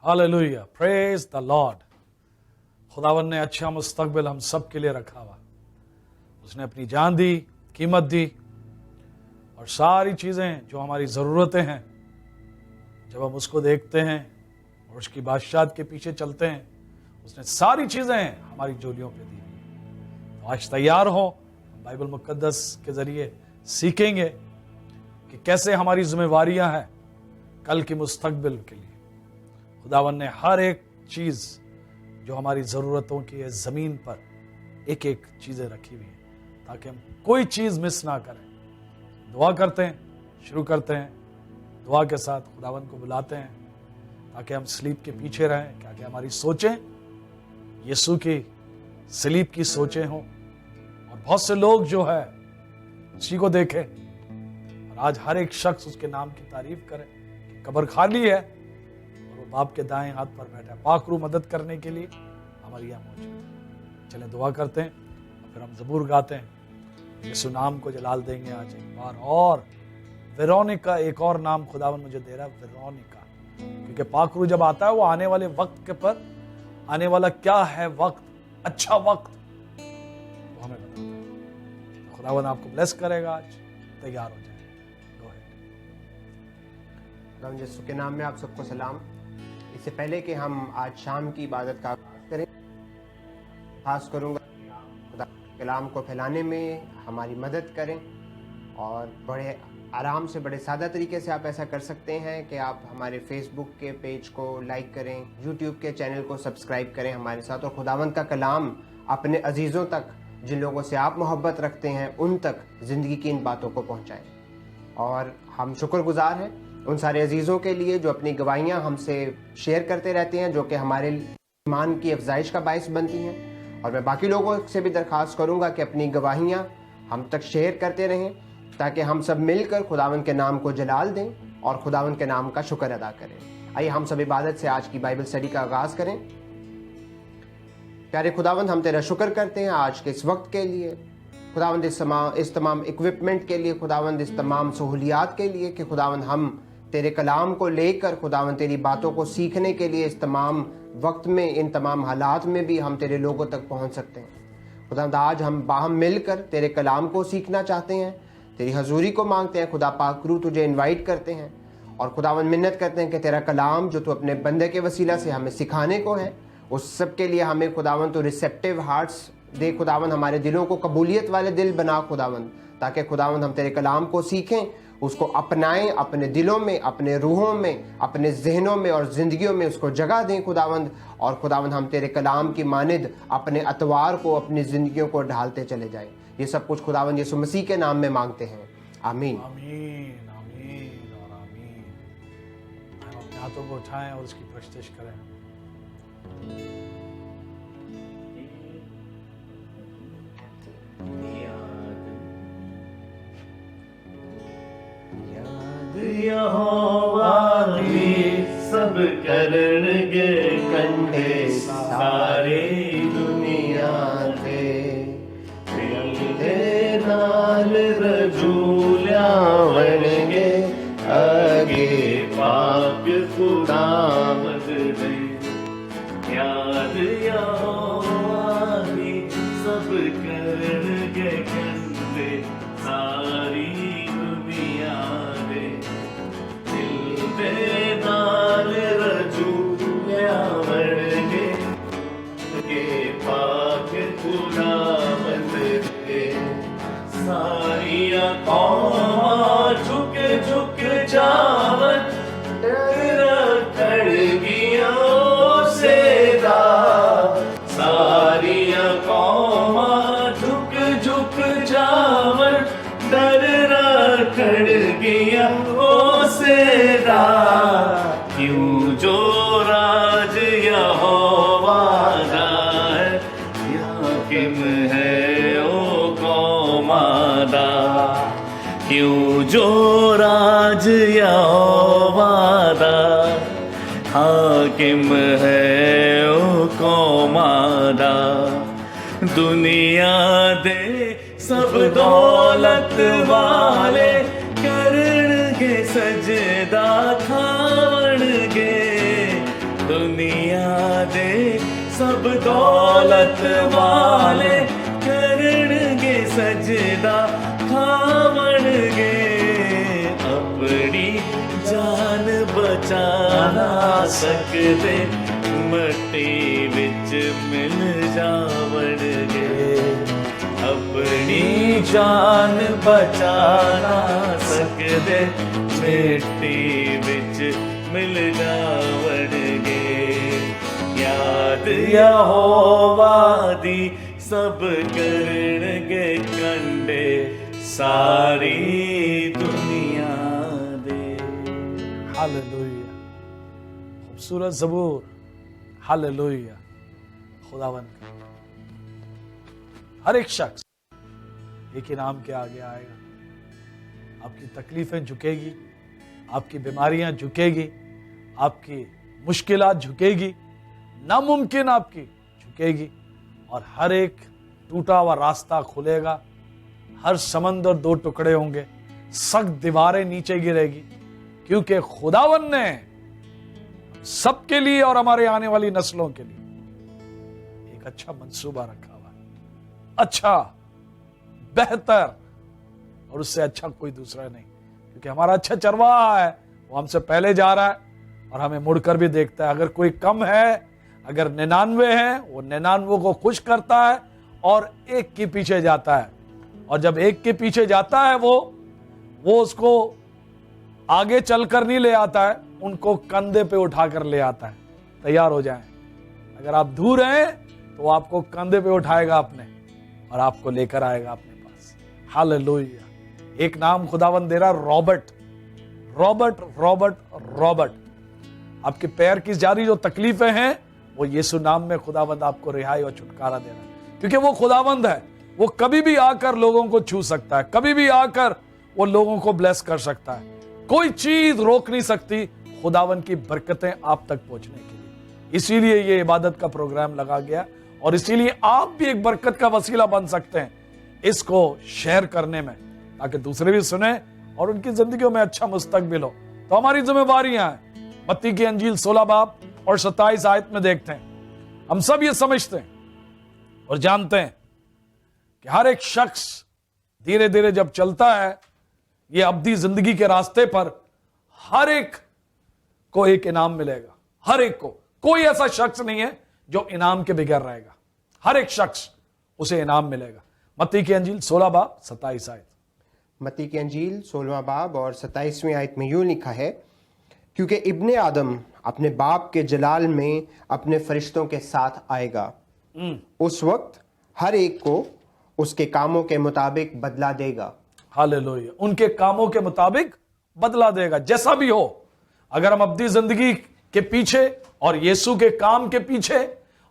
Hallelujah, praise the Lord. खुदावन ने अच्छा मुस्तकबिल हम सब के लिए रखा हुआ। उसने अपनी जान दी, कीमत दी, और सारी चीज़ें जो हमारी ज़रूरतें हैं, जब हम उसको देखते हैं और उसकी बादशाहत के पीछे चलते हैं, उसने सारी चीज़ें हमारी झोलियों पे दी। तो आज तैयार हो, बाइबल मुकद्दस के ज़रिए सीखेंगे कि कैसे हमारी जिम्मेवारियां हैं कल की मुस्तकबिल के लिए। खुदावन ने हर एक चीज़ जो हमारी ज़रूरतों की है ज़मीन पर एक एक चीज़ें रखी हुई हैं, ताकि हम कोई चीज़ मिस ना करें। दुआ करते हैं, शुरू करते हैं दुआ के साथ, खुदावन को बुलाते हैं ताकि हम स्लीप के पीछे रहें, ताकि हमारी सोचें यीशु की स्लीप की सोचें हों, और बहुत से लोग जो है उसी को देखें, और आज हर एक शख्स उसके नाम की तारीफ करे कि कब्र खाली है और वो बाप के दाएं हाथ पर बैठा है, पाकरू मदद करने के लिए हमारी यहाँ मौजूद है। चलें दुआ करते हैं और फिर हम ज़बूर गाते हैं, यीशु नाम को जलाल देंगे आज एक बार। और वेरोनिका, एक और नाम खुदावन मुझे दे रहा है, वेरोनिका, क्योंकि पाकरू जब आता है वो आने वाले वक्त के पर, आने वाला क्या है वक्त, अच्छा वक्त, वो हमें बताता है। तो खुदावन आपको ब्लेस करेगा। आज तैयार हो जाए। खुदावंद यीशु के नाम में आप सबको सलाम। इससे पहले कि हम आज शाम की इबादत का आगाज़ करें, खास करूँगा खुदा के कलाम को फैलाने में हमारी मदद करें, और बड़े आराम से, बड़े सादा तरीके से आप ऐसा कर सकते हैं कि आप हमारे फेसबुक के पेज को लाइक करें, यूट्यूब के चैनल को सब्सक्राइब करें हमारे साथ, और खुदावंद का कलाम अपने अजीज़ों तक, जिन लोगों से आप मोहब्बत रखते हैं, उन तक ज़िंदगी की इन बातों को पहुँचाएँ। और हम शुक्रगुजार हैं उन सारे अजीज़ों के लिए जो अपनी गवाहियाँ हमसे शेयर करते रहते हैं, जो कि हमारे ईमान की अफजाइश का बायस बनती हैं। और मैं बाकी लोगों से भी दरख्वास्त करूँगा कि अपनी गवाहियाँ हम तक शेयर करते रहें, ताकि हम सब मिलकर खुदावंद के नाम को जलाल दें और खुदावंद के नाम का शुक्र अदा करें। आइए हम सब इबादत से आज की बाइबल स्टडी का आगाज़ करें। प्यारे खुदावंद, हम तेरा शुक्र करते हैं आज के इस वक्त के लिए, खुदावंद इस तमाम इक्विपमेंट के लिए, खुदावंद इस तमाम सहूलियात के लिए कि खुदावंद हम तेरे कलाम को लेकर खुदावंद तेरी बातों को सीखने के लिए इस तमाम वक्त में, इन तमाम हालात में भी हम तेरे लोगों तक पहुंच सकते हैं। खुदावंद आज हम बाहम मिलकर तेरे कलाम को सीखना चाहते हैं, तेरी हजूरी को मांगते हैं। खुदा पाकरू तुझे इनवाइट करते हैं और खुदावंद मिन्नत करते हैं कि तेरा कलाम जो तू अपने बंदे के वसीला से हमें सिखाने को है, उस सब के लिए हमें खुदावंद तो रिसेप्टिव हार्ट्स दे। खुदावंद हमारे दिलों को कबूलियत वाले दिल बना खुदावंद, ताकि खुदावंद हम तेरे कलाम को सीखें, उसको अपनाएं, अपने दिलों में, अपने रूहों में, अपने जहनों में और ज़िंदगियों में उसको जगह दें खुदावंद। और खुदावंद हम तेरे कलाम की मानिद अपने अतवार को, अपनी ज़िंदगियों को ढालते चले जाएं। ये सब कुछ खुदावंद यीशु मसीह के नाम में मांगते हैं, आमीन। आमीन, आमीन और आमीन। हम अपने हाथों को उठाएं और उसकी प्रस्तुति करें। यहोवा दी सब करनगे कंढे सारी दुनिया ते, दे नाल रजूलिया बनगे आगे पाक खुदावंद दे। याद यहोवा दी सब करनगे कंढे सारी दुनिया दे, नाल रजूलिया बनगे के पाक खुदावंद दे। सारिया कौमां झुक झुक जावन, डर कड़गिया सेदा। सारिया कौमां झुक झुक जावन, डर कड़गिया सेदा। क्यों जो राज यहोवा दा है, हाकिम है ओ कौमा दा। क्यों जो राज यहोवा दा, हाकिम है ओ कौमा दा। दुनिया दे सब दौलत वाले करनगे सजदा खावणगे, दुनिया दे सब दौलत वाले करनगे सजदा खावणगे अपनी जान बचा ना सकते मट्टी विच मिल जावणगे अपनी जान बचा ना सकते मिट्टी विच मिल जावणगे याद यहोवा दी सब करनगे कंडे सारी दुनिया दे। हालेलुया, खूबसूरत ज़बूर, हालेलुया। खुदावन का हर एक शख्स एक इनाम के आगे आएगा। आपकी तकलीफें झुकेगी, आपकी बीमारियां झुकेगी, आपकी मुश्किलात झुकेगी, नामुमकिन आपकी झुकेगी और हर एक टूटा हुआ रास्ता खुलेगा। हर समंदर दो टुकड़े होंगे, सख्त दीवारें नीचे गिरेगी, क्योंकि खुदावन ने सबके लिए और हमारे आने वाली नस्लों के लिए एक अच्छा मंसूबा रखा हुआ है, अच्छा, बेहतर, और उससे अच्छा कोई दूसरा नहीं। क्योंकि हमारा अच्छा चरवाहा है, वो हमसे पहले जा रहा है और हमें मुड़कर भी देखता है। अगर कोई कम है, अगर 99 है, वो 99 को खुश करता है और एक के पीछे जाता है। और जब एक के पीछे जाता है वो उसको आगे चलकर नहीं ले आता है, उनको कंधे पे उठाकर ले आता है। तैयार हो जाएं। अगर आप दूर हैं तो वो आपको कंधे पे उठाएगा अपने और आपको लेकर आएगा अपने पास। हालेलुया। एक नाम खुदावंद दे रहा, रॉबर्ट, रॉबर्ट, रॉबर्ट, रॉबर्ट। आपके पैर की जारी जो तकलीफें हैं, वो यीशु नाम में खुदावंद आपको रिहाई और छुटकारा दे रहा है। क्योंकि वो खुदावंद है, वो कभी भी आकर लोगों को छू सकता है, कभी भी आकर वो लोगों को ब्लेस कर सकता है। कोई चीज रोक नहीं सकती खुदावंद की बरकतें आप तक पहुंचने के लिए। इसीलिए ये इबादत का प्रोग्राम लगा गया और इसीलिए आप भी एक बरकत का वसीला बन सकते हैं इसको शेयर करने में, ताकि दूसरे भी सुने और उनकी जिंदगियों में अच्छा मुस्तकबिल हो। तो हमारी जिम्मेवारियां हैं। मत्ती की अंजील 16 बाब और 27 आयत में देखते हैं। हम सब ये समझते हैं और जानते हैं कि हर एक शख्स धीरे धीरे जब चलता है ये अब्दी जिंदगी के रास्ते पर, हर एक को एक इनाम मिलेगा। हर एक को, कोई ऐसा शख्स नहीं है जो इनाम के बगैर रहेगा। हर एक शख्स उसे इनाम मिलेगा। मत्ती की अंजील 16 बाब 27 आयत। मत्ती की अंजील 16वां बाब और 27वीं आयत में यूं लिखा है, क्योंकि इब्ने आदम अपने बाप के जलाल में अपने फरिश्तों के साथ आएगा। उस वक्त हर एक को उसके कामों के मुताबिक बदला देगा। हालेलुया। उनके कामों के मुताबिक बदला देगा, जैसा भी हो। अगर हम अपनी जिंदगी के पीछे और यीशु के काम के पीछे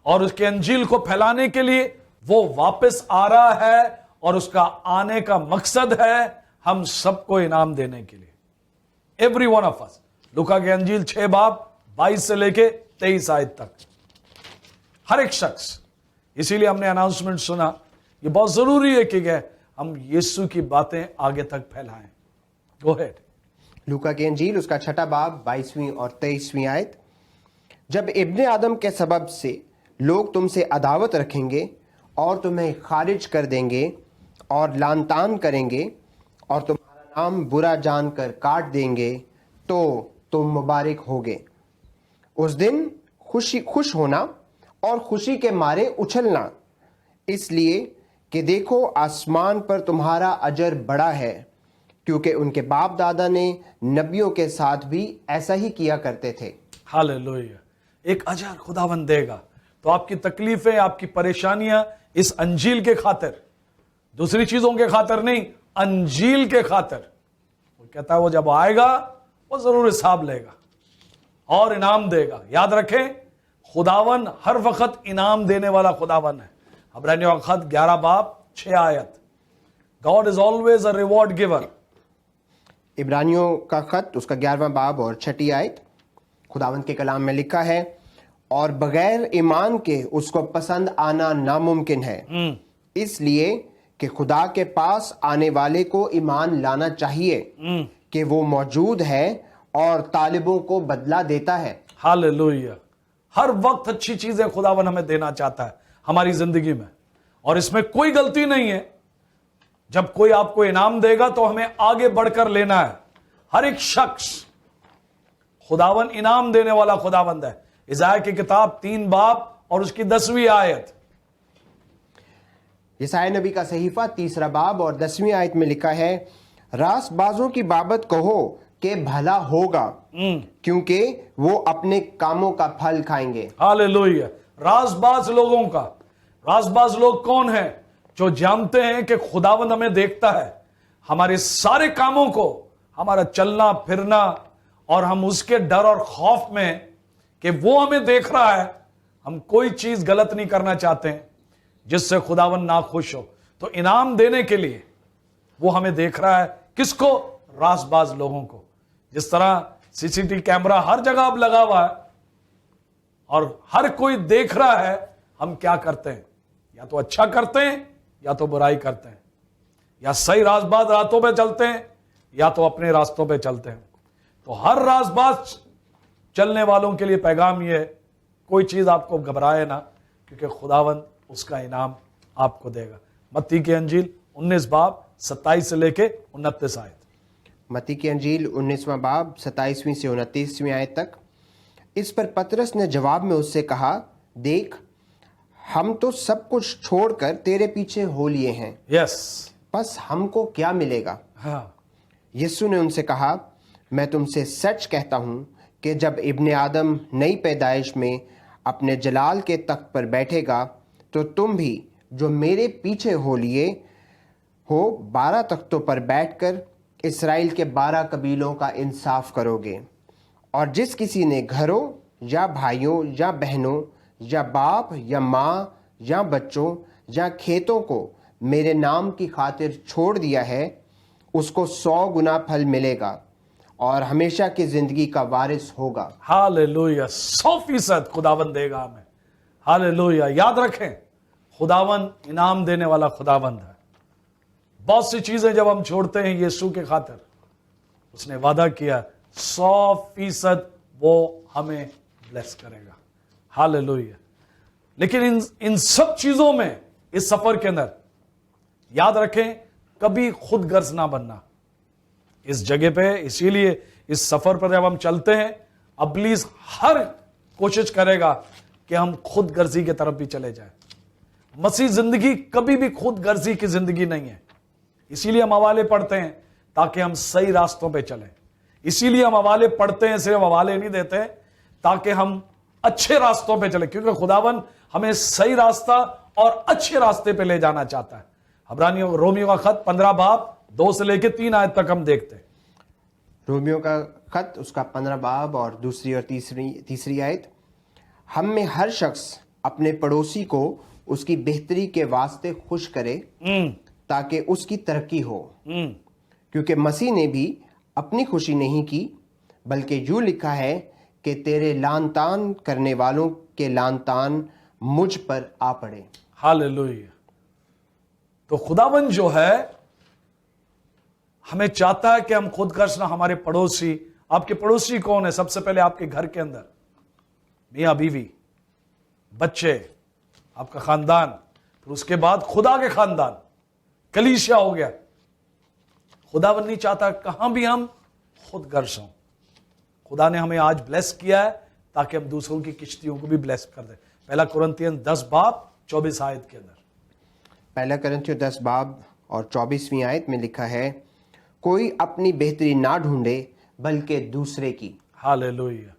और उसके अंजील को फैलाने के लिए वो वापस आ रहा है और उसका आने का मकसद है हम सबको इनाम देने के लिए। Every one of us. लूका के अंजील 6 बाब 22 से लेके 23 आयत तक। हर एक शख्स। इसीलिए हमने अनाउंसमेंट सुना, ये बहुत जरूरी है कि हम यीशु की बातें आगे तक फैलाएं। Go ahead. लूका की अंजील उसका 6 बाब 22वीं और 23वीं आयत। जब इब्ने आदम के सबब से लोग तुमसे अदावत रखेंगे और तुम्हें खारिज कर देंगे और लानतान करेंगे और तुम्हारा नाम बुरा जानकर काट देंगे, तो तुम मुबारक होगे। उस दिन खुश होना और खुशी के मारे उछलना, इसलिए कि देखो आसमान पर तुम्हारा अजर बड़ा है, क्योंकि उनके बाप दादा ने नबियों के साथ भी ऐसा ही किया करते थे। हालेलुया। एक अजर खुदावंद देगा। तो आपकी तकलीफें, आपकी परेशानियां इस अंजील के खातिर, दूसरी चीजों के खातिर नहीं, अंजील के खातिर। वो कहता है वो जब आएगा वो जरूर हिसाब लेगा और इनाम देगा। याद रखें, खुदावन हर वक्त इनाम देने वाला खुदावन है। इब्रानियों का खत 11 बाब 6 आयत। God is always a reward giver. इब्रानियों का खत उसका 11वां बाब और 6 आयत। खुदावंद के कलाम में लिखा है, और बगैर ईमान के उसको पसंद आना नामुमकिन है, इसलिए कि खुदा के पास आने वाले को ईमान लाना चाहिए कि वो मौजूद है और तालिबों को बदला देता है। हालेलुया। हर वक्त अच्छी चीजें खुदावन हमें देना चाहता है हमारी जिंदगी में, और इसमें कोई गलती नहीं है। जब कोई आपको इनाम देगा तो हमें आगे बढ़कर लेना है। हर एक शख्स, खुदावन इनाम देने वाला खुदावंद है। इज़ाया की किताब 3 बाब और उसकी 10वीं आयत। यशायाह नबी का सहीफा 3 बाब और 10वीं आयत में लिखा है, रासबाजों की बाबत कहो कि भला होगा, क्योंकि वो अपने कामों का फल खाएंगे। हालेलुया। रासबाज लोगों का, रासबाज लोग कौन है? जो जानते हैं कि खुदावंद हमें देखता है, हमारे सारे कामों को, हमारा चलना फिरना, और हम उसके डर और खौफ में कि वो हमें देख रहा है, हम कोई चीज गलत नहीं करना चाहते हैं जिससे खुदावन ना खुश हो। तो इनाम देने के लिए वो हमें देख रहा है। किसको? रासबाज लोगों को। जिस तरह सीसीटीवी कैमरा हर जगह अब लगा हुआ है और हर कोई देख रहा है हम क्या करते हैं, या तो अच्छा करते हैं या तो बुराई करते हैं, या सही रासबाज रास्तों पे चलते हैं या तो अपने रास्तों पे चलते हैं। तो हर रासबाज चलने वालों के लिए पैगाम ये है, कोई चीज आपको घबराए ना, क्योंकि खुदावंद उसका इनाम आपको देगा। मत्ती की अंजील 19 बाब 27 से लेके 29 आयत। मत्ती की अंजील 19वां बाब 27वीं से 29वीं आयत तक। इस पर पतरस ने जवाब में उससे कहा, देख, हम तो सब कुछ छोड़कर तेरे पीछे हो लिए हैं, यस, बस हमको क्या मिलेगा? हाँ, यीशु ने उनसे कहा, मैं तुमसे सच कहता हूं कि जब इब्ने आदम नई पैदाइश में अपने जलाल के तख्त पर बैठेगा, तो तुम भी जो मेरे पीछे हो लिए हो 12 तख्तों पर बैठकर इस्राएल के 12 कबीलों का इंसाफ करोगे। और जिस किसी ने घरों या भाइयों या बहनों या बाप या माँ या बच्चों या खेतों को मेरे नाम की खातिर छोड़ दिया है, उसको 100 गुना फल मिलेगा और हमेशा की जिंदगी का वारिस होगा। हालेलुया। 100% खुदावन देगा हमें। हालेलुया। याद रखें, खुदावन इनाम देने वाला खुदावंद है। बहुत सी चीजें जब हम छोड़ते हैं यीशु के खातिर, उसने वादा किया 100% वो हमें ब्लेस करेगा। हालेलुया। लेकिन इन सब चीजों में, इस सफर के अंदर याद रखें, कभी खुद गर्ज ना बनना इस जगह पे। इसीलिए इस सफर पर जब हम चलते हैं, इब्लीस हर कोशिश करेगा कि हम खुद गर्जी की तरफ भी चले जाएं। मसीह जिंदगी कभी भी खुद गर्जी की जिंदगी नहीं है। इसीलिए हम हवाले पढ़ते हैं ताकि हम सही रास्तों पे चलें। इसीलिए हम हवाले पढ़ते हैं, सिर्फ हवाले नहीं देते हैं, ताकि हम अच्छे रास्तों पे चले, क्योंकि खुदावन हमें सही रास्ता और अच्छे रास्ते पे ले जाना चाहता है। इब्रानियों रोमियो का खत 15 बाब 2 से लेके 3 आयत तक हम देखते हैं। रोमियो का खत उसका 15 बाब और दूसरी और तीसरी आयत। हम में हर शख्स अपने पड़ोसी को उसकी बेहतरी के वास्ते खुश करे, ताकि उसकी तरक्की हो, क्योंकि मसीह ने भी अपनी खुशी नहीं की, बल्कि यूं लिखा है कि तेरे लान तान करने वालों के लान तान मुझ पर आ पड़े। हालेलुया। तो खुदावन जो है हमें चाहता है कि हम खुद गर्ज ना, हमारे पड़ोसी। आपके पड़ोसी कौन है? सबसे पहले आपके घर के अंदर मियां बीवी, बच्चे, आपका खानदान, फिर उसके बाद खुदा के खानदान, कलीसिया हो गया। खुदावन नहीं चाहता कहां भी हम खुद गर्ज हों। खुदा ने हमें आज ब्लेस किया है ताकि हम दूसरों की किश्तियों को भी ब्लेस कर दें। 1 कुरिन्थियन 10 बाब 24 आयत के अंदर, 1 कुरिन्थियों 10 बाब और 24वीं आयत में लिखा है, कोई अपनी बेहतरी ना ढूंढे बल्कि दूसरे की। हालेलुया।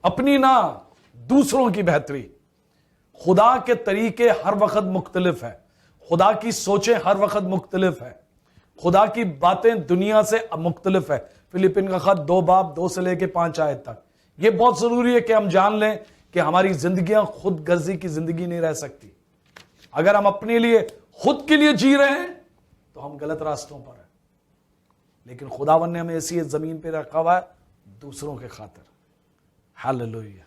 अपनी ना, दूसरों की बेहतरी। खुदा के तरीके हर वक्त मुख्तलिफ है, खुदा की सोचें हर वक्त मुख्तलिफ है, खुदा की बातें दुनिया से मुख्तलिफ है। फिलिपिन का खत 2 बाब 2 से लेके 5 आयत तक। यह बहुत जरूरी है कि हम जान लें कि हमारी जिंदगियां खुद गर्जी की जिंदगी नहीं रह सकती। अगर हम अपने लिए, खुद के लिए जी रहे हैं तो हम गलत रास्तों पर हैं। लेकिन खुदावन ने हमें ऐसी जमीन पे रखा हुआ है दूसरों के खातिर। हालेलुया।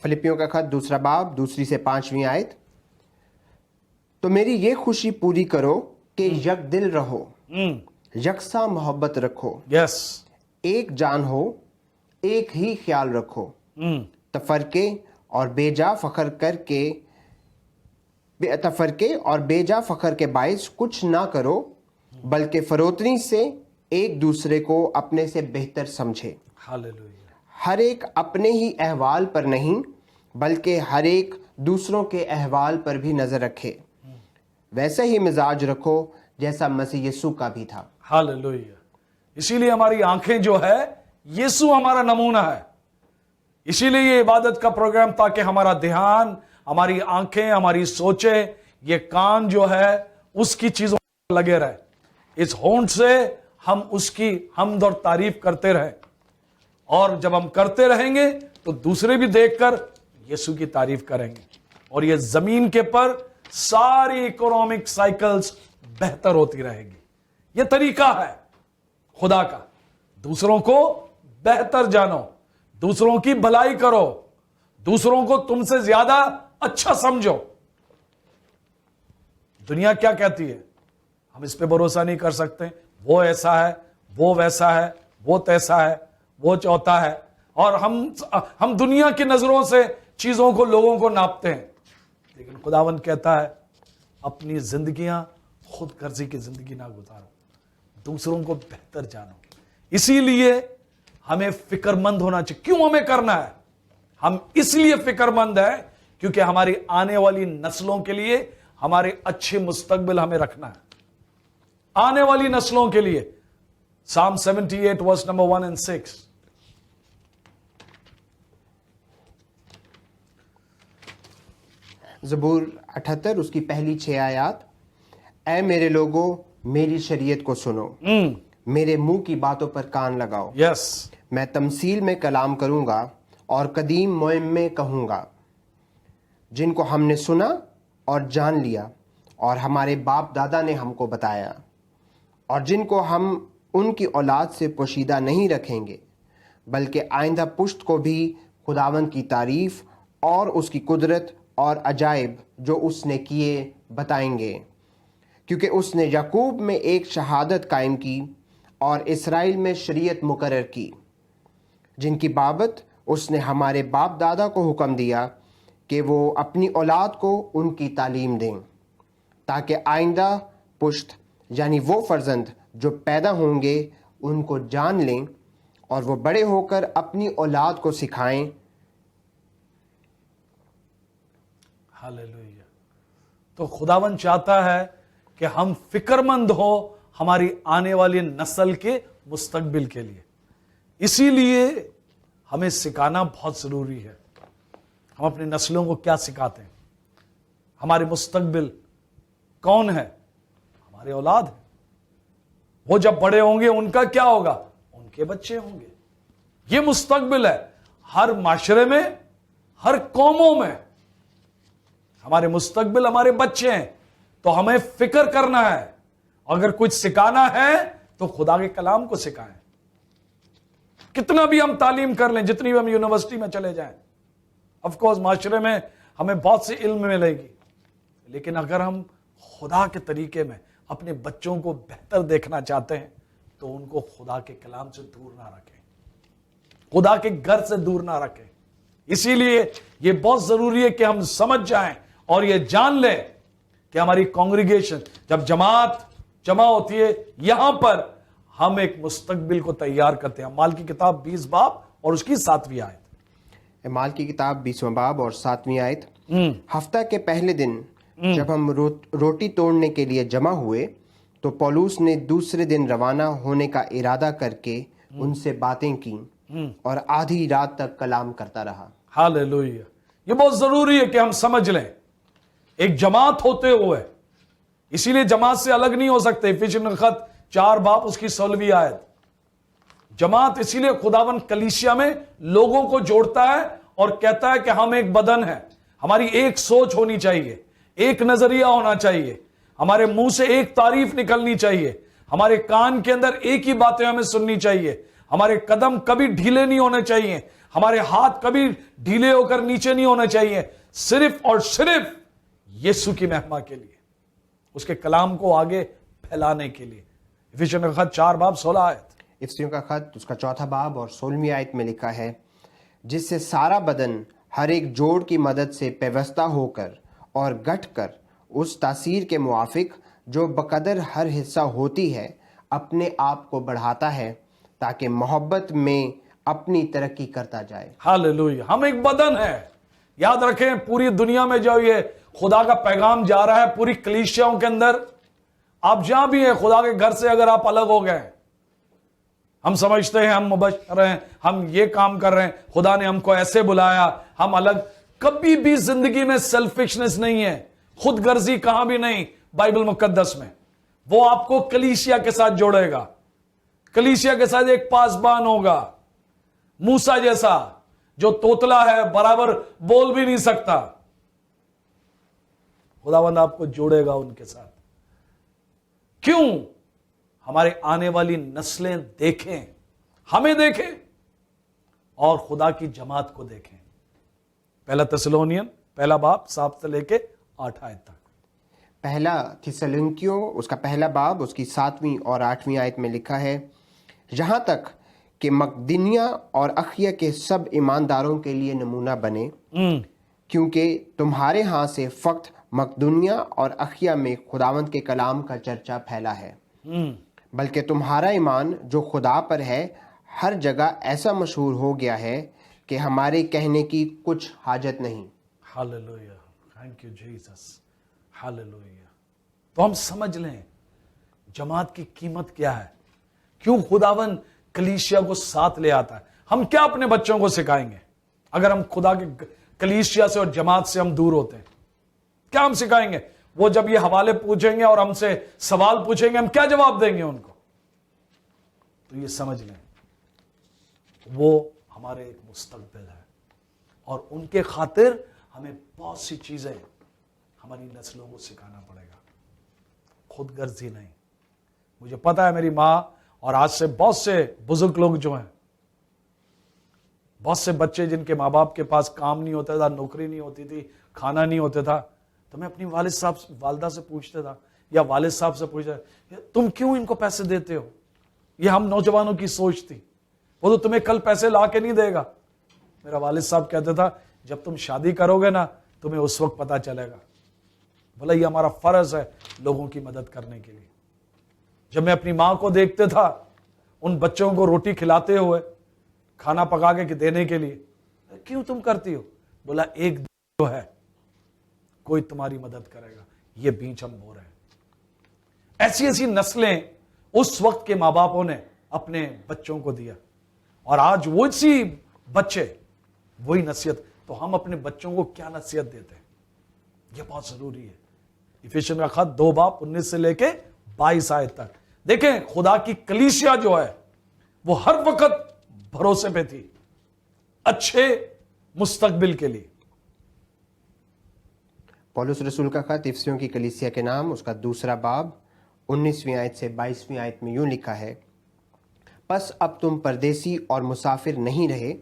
फिलिपियों का खत 2 बाब 2 से 5वीं आयत। तो मेरी ये खुशी पूरी करो कि यक दिल रहो, यकसा मोहब्बत रखो, यस, एक जान हो, एक ही ख्याल रखो, तफरके اور بیجا فخر کے باعث کچھ نہ کرو، بلکہ فروتنی سے ایک دوسرے کو اپنے سے بہتر سمجھے۔ ہاللیلویہ۔ ہر ایک اپنے ہی احوال پر نہیں بلکہ ہر ایک دوسروں کے احوال پر بھی نظر رکھے۔ ویسا ہی مزاج رکھو جیسا مسیح یسوع کا بھی تھا۔ ہاللیلویہ۔ اسی لیے ہماری آنکھیں جو ہے یسوع ہمارا نمونہ ہے، اسی لیے یہ عبادت کا پروگرام، تاکہ ہمارا دھیان، ہماری آنکھیں، ہماری سوچیں، یہ کان جو ہے اس کی چیزوں پر لگے رہے، اس ہونٹ سے ہم اس کی حمد اور تعریف کرتے رہیں، اور جب ہم کرتے رہیں گے تو دوسرے بھی دیکھ کر یسوع کی تعریف کریں گے، اور یہ زمین کے پر ساری اکنامک سائیکلز بہتر ہوتی رہے گی۔ یہ طریقہ ہے خدا کا، دوسروں کو بہتر جانو، دوسروں کی بھلائی کرو، دوسروں کو تم سے زیادہ اچھا سمجھو۔ دنیا کیا کہتی ہے ہم اس پہ بھروسہ نہیں کر سکتے، وہ ایسا ہے، وہ ویسا ہے، وہ تیسا ہے، وہ چوتھا ہے، اور ہم دنیا کی نظروں سے چیزوں کو، لوگوں کو ناپتے ہیں۔ لیکن خداوند کہتا ہے اپنی زندگیاں خود غرضی کی زندگی نہ گزارو، دوسروں کو بہتر جانو۔ اسی لیے ہمیں فکر مند ہونا چاہیے۔ کیوں ہمیں کرنا ہے؟ ہم اس لیے فکر مند ہیں کیونکہ ہماری آنے والی نسلوں کے لیے ہمارے اچھے مستقبل ہمیں رکھنا ہے، آنے والی نسلوں کے لیے۔ Psalm 78 verse number 1 and 6۔ زبور 78 اس کی پہلی 6 آیات۔ اے میرے لوگوں، میری شریعت کو سنو، میرے منہ کی باتوں پر کان لگاؤ۔ یس، میں تمثیل میں کلام کروں گا اور قدیم معم میں کہوں گا، جن کو ہم نے سنا اور جان لیا اور ہمارے باپ دادا نے ہم کو بتایا، اور جن کو ہم ان کی اولاد سے پوشیدہ نہیں رکھیں گے، بلکہ آئندہ پشت کو بھی خداوند کی تعریف اور اس کی قدرت اور عجائب جو اس نے کیے بتائیں گے، کیونکہ اس نے یعقوب میں ایک شہادت قائم کی اور اسرائیل میں شریعت مقرر کی، جن کی بابت اس نے ہمارے باپ دادا کو حکم دیا کہ وہ اپنی اولاد کو ان کی تعلیم دیں، تاکہ آئندہ پشت یعنی وہ فرزند جو پیدا ہوں گے ان کو جان لیں، اور وہ بڑے ہو کر اپنی اولاد کو سکھائیں۔ ہاللیلویہ۔ تو خداوند چاہتا ہے کہ ہم فکر مند ہو ہماری آنے والی نسل کے مستقبل کے لیے، اسی لیے ہمیں سکھانا بہت ضروری ہے۔ ہم اپنی نسلوں کو کیا سکھاتے ہیں؟ ہمارے مستقبل کون ہے؟ ہمارے اولاد ہیں۔ وہ جب بڑے ہوں گے ان کا کیا ہوگا؟ ان کے بچے ہوں گے۔ یہ مستقبل ہے ہر معاشرے میں، ہر قوموں میں۔ ہمارے مستقبل ہمارے بچے ہیں، تو ہمیں فکر کرنا ہے۔ اگر کچھ سکھانا ہے تو خدا کے کلام کو سکھائیں۔ کتنا بھی ہم تعلیم کر لیں، جتنی بھی ہم یونیورسٹی میں چلے جائیں، آف کورس معاشرے میں ہمیں بہت سی علم ملے گی، لیکن اگر ہم خدا کے طریقے میں اپنے بچوں کو بہتر دیکھنا چاہتے ہیں تو ان کو خدا کے کلام سے دور نہ رکھیں، خدا کے گھر سے دور نہ رکھیں۔ اسی لیے یہ بہت ضروری ہے کہ ہم سمجھ جائیں اور یہ جان لیں کہ ہماری کانگریگیشن جب جماعت جمع ہوتی ہے، یہاں پر ہم ایک مستقبل کو تیار کرتے ہیں۔ اعمال کی کتاب 20 باب اور اس کی 7ویں آیت۔ اعمال کی کتاب 20واں باب اور 7ویں آیت۔ ہفتہ کے پہلے دن جب ہم روٹی توڑنے کے لیے جمع ہوئے تو پولوس نے دوسرے دن روانہ ہونے کا ارادہ کر کے ان سے باتیں کی اور آدھی رات تک کلام کرتا رہا۔ ہاللیلویہ۔ یہ بہت ضروری ہے کہ ہم سمجھ لیں، ایک جماعت ہوتے ہوئے، اسی لیے جماعت سے الگ نہیں ہو سکتے۔ افسیوں کا خط 4 باب اس کی 16ویں آیت۔ جماعت اسی لیے خداوند کلیسیا میں لوگوں کو جوڑتا ہے اور کہتا ہے کہ ہم ایک بدن ہیں، ہماری ایک سوچ ہونی چاہیے، ایک نظریہ ہونا چاہیے، ہمارے منہ سے ایک تعریف نکلنی چاہیے، ہمارے کان کے اندر ایک ہی باتیں ہمیں سننی چاہیے، ہمارے قدم کبھی ڈھیلے نہیں ہونے چاہیے، ہمارے ہاتھ کبھی ڈھیلے ہو کر نیچے نہیں ہونے چاہیے، صرف اور صرف یسوع کی مہما کے لیے، اس کے کلام کو آگے پھیلانے کے لیے۔ افسیوں کا خط 4 باب 16 آیت۔ افسیوں کا خط اس کا 4 باب اور 16ویں آیت میں لکھا ہے، جس سے سارا بدن ہر ایک جوڑ کی مدد سے پیوستہ ہو کر اور گٹھ کر اس تاثیر کے موافق جو بقدر ہر حصہ ہوتی ہے اپنے آپ کو بڑھاتا ہے تاکہ محبت میں اپنی ترقی کرتا جائے. ہاللیلویہ. ہم ایک بدن ہے. یاد رکھیں پوری دنیا میں جو یہ خدا کا پیغام جا رہا ہے پوری کلیسیاؤں کے اندر, آپ جہاں بھی ہیں خدا کے گھر سے اگر آپ الگ ہو گئے, ہم سمجھتے ہیں ہم مبشر ہیں, ہم یہ کام کر رہے ہیں, خدا نے ہم کو ایسے بلایا, ہم الگ. کبھی بھی زندگی میں سیلفشنس نہیں ہے, خود غرضی کہاں بھی نہیں بائبل مقدس میں. وہ آپ کو کلیسیا کے ساتھ جوڑے گا, کلیسیا کے ساتھ ایک پاسبان ہوگا, موسیٰ جیسا جو توتلا ہے, برابر بول بھی نہیں سکتا. خداوند آپ کو جوڑے گا ان کے ساتھ. کیوں؟ ہمارے آنے والی نسلیں دیکھیں, ہمیں دیکھیں اور خدا کی جماعت کو دیکھیں. پہلا تسلونین پہلا باب 7 سے لے کے 8 آیت تک. پہلا تھیسلونکیوں اس کا پہلا باب اس کی 7ویں اور 8ویں آیت میں لکھا ہے, یہاں تک کہ مقدونیہ اور اخیا کے سب ایمانداروں کے لیے نمونہ بنے, کیونکہ تمہارے ہاں سے فقط مقدونیہ اور اخیا میں خداوند کے کلام کا چرچا پھیلا ہے, بلکہ تمہارا ایمان جو خدا پر ہے ہر جگہ ایسا مشہور ہو گیا ہے کہ ہمارے کہنے کی کچھ حاجت نہیں. Hallelujah. Thank you Jesus. Hallelujah. تو ہم سمجھ لیں جماعت کی قیمت کیا ہے, کیوں خداوند کلیسیا کو ساتھ لے آتا ہے. ہم کیا اپنے بچوں کو سکھائیں گے اگر ہم خدا کے کلیسیا سے اور جماعت سے ہم دور ہوتے ہیں؟ کیا ہم سکھائیں گے؟ وہ جب یہ حوالے پوچھیں گے اور ہم سے سوال پوچھیں گے, ہم کیا جواب دیں گے ان کو؟ تو یہ سمجھ لیں وہ ہمارے ایک مستقبل ہے, اور ان کے خاطر ہمیں بہت سی چیزیں ہماری نسلوں کو سکھانا پڑے گا, خود غرضی نہیں. مجھے پتا ہے میری ماں اور آج سے بہت سے بزرگ لوگ جو ہیں, بہت سے بچے جن کے ماں باپ کے پاس کام نہیں ہوتا تھا, نوکری نہیں ہوتی تھی, کھانا نہیں ہوتا تھا, تو میں اپنی والدہ سے پوچھتا تھا یا والد صاحب سے پوچھتا تھا, تم کیوں ان کو پیسے دیتے ہو؟ یہ ہم نوجوانوں کی سوچ تھی, وہ تو تمہیں کل پیسے لا کے نہیں دے گا. میرا والد صاحب کہتا تھا جب تم شادی کرو گے نا تمہیں اس وقت پتا چلے گا. بولا یہ ہمارا فرض ہے لوگوں کی مدد کرنے کے لیے. جب میں اپنی ماں کو دیکھتے تھا ان بچوں کو روٹی کھلاتے ہوئے, کھانا پکا کے دینے کے لیے, کیوں تم کرتی ہو؟ بولا ایک دن جو ہے کوئی تمہاری مدد کرے گا, یہ بیچ ہم بو رہے ہیں. ایسی ایسی نسلیں اس وقت کے ماں باپوں نے اپنے بچوں کو دیا, اور آج وہ اسی بچے وہی نصیحت. تو ہم اپنے بچوں کو کیا نصیحت دیتے ہیں؟ یہ بہت ضروری ہے. افیسیوں کا خط 2 باب 19 سے لے کے 22 آیت تک دیکھیں. خدا کی کلیسیا جو ہے وہ ہر وقت بھروسے پہ تھی اچھے مستقبل کے لیے. پولس رسول کا خط افسیوں کی کلیسیا کے نام اس کا 2 باب 19ویں آیت سے 22ویں آیت میں یوں لکھا ہے, پس اب تم پردیسی اور مسافر نہیں رہے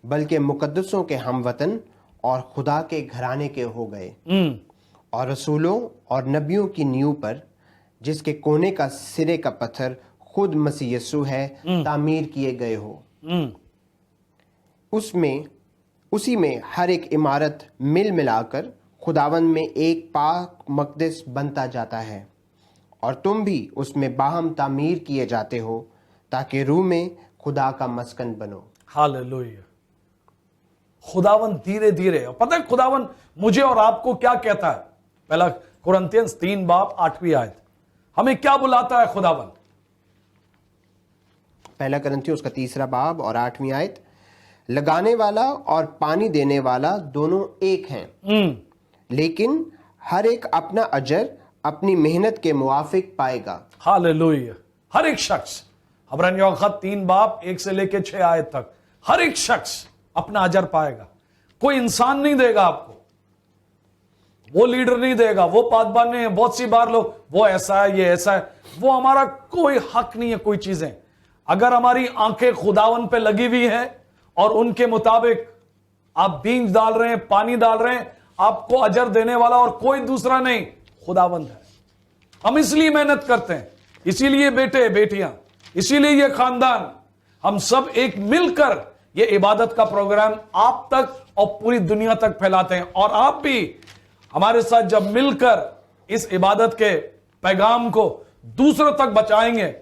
بلکہ مقدسوں کے ہم وطن اور خدا کے گھرانے کے ہو گئے, اور رسولوں اور نبیوں کی نیو پر جس کے کونے کا سرے کا پتھر خود مسیح یسوع ہے تعمیر کیے گئے ہو. اسی میں ہر ایک عمارت مل ملا کر خداوند میں ایک پاک مقدس بنتا جاتا ہے, اور تم بھی اس میں باہم تعمیر کیے جاتے ہو تاکہ روح میں خدا کا مسکن بنو. ہاللیلویہ. خداوند دھیرے دھیرے, اور پتہ ہے خداوند مجھے اور آپ کو کیا کہتا ہے؟ پہلا قرنتیس 3 باب 8ویں آیت ہمیں کیا بلاتا ہے خداوند؟ پہلا قرنتیوں اس کا 3 باب اور 8ویں آیت, لگانے والا اور پانی دینے والا دونوں ایک ہیں, لیکن ہر ایک اپنا اجر اپنی محنت کے موافق پائے گا. ہاللیلویہ. ہر ایک شخص, عبرانیوں کا خط 3 باب 1 سے لے کے 6 آیت تک, ہر ایک شخص اپنا اجر پائے گا. کوئی انسان نہیں دے گا آپ کو, وہ لیڈر نہیں دے گا, وہ پادبان نہیں ہے. بہت سی بار لوگ وہ ایسا ہے یہ ایسا ہے, وہ ہمارا کوئی حق نہیں ہے. کوئی چیزیں اگر ہماری آنکھیں خداوند پہ لگی ہوئی ہیں اور ان کے مطابق آپ بیج ڈال رہے ہیں, پانی ڈال رہے ہیں, آپ کو اجر دینے والا اور کوئی دوسرا نہیں خداوند ہے. ہم اس لیے محنت کرتے ہیں, اسی لیے بیٹے بیٹیاں, اسی لیے یہ خاندان, ہم سب ایک مل کر ये इबादत का प्रोग्राम आप तक और पूरी दुनिया तक फैलाते हैं, और आप भी हमारे साथ जब मिलकर इस इबादत के पैगाम को दूसरों तक बचाएंगे,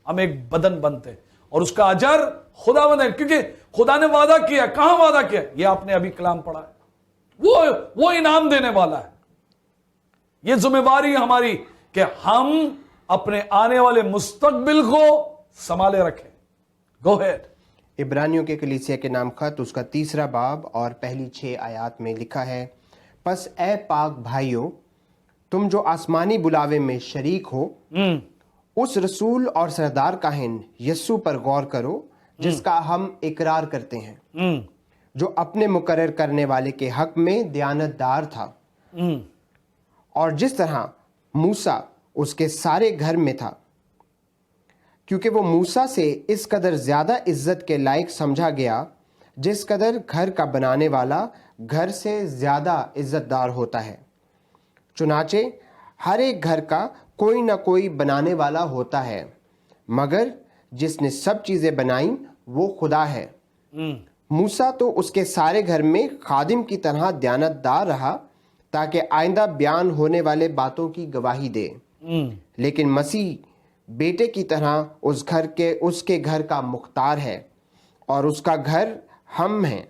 हम एक बदन बनते हैं और उसका अजर खुदावंद है, क्योंकि खुदा ने वादा किया। कहां वादा किया? ये आपने अभी कलाम पढ़ा है, वो इनाम देने वाला है। ये जिम्मेवारी हमारी कि हम अपने आने वाले मुस्तकबिल को संभाले रखें। गो हेड। इब्रानियों के कलीसिया के नाम खत उसका 3 बाब और पहली 6 आयात में लिखा है, बस ए पाक भाइयों, तुम जो आसमानी बुलावे में शरीक हो, उस रसूल और सरदार काहिन यस्सु पर गौर करो, जिसका हम इकरार करते हैं, जो अपने मुकर्रर करने वाले के हक में दयानतदार था, और जिस तरह मूसा उसके सारे घर में था, क्योंकि वो मूसा से इस कदर ज्यादा इज्जत के लायक समझा गया, जिस कदर घर का बनाने वाला घर से ज्यादा इज्जतदार होता है। चुनाचे हर एक घर का कोई ना कोई बनाने वाला होता है, मगर जिसने सब चीजें बनाई वो खुदा है। मूसा तो उसके सारे घर में खादिम की तरह दयानतदार रहा, ताकि आइंदा बयान होने वाले बातों की गवाही दे। लेकिन मसीह बेटे की तरह उसके घर का मुख्तार है, और उसका घर हम हैं,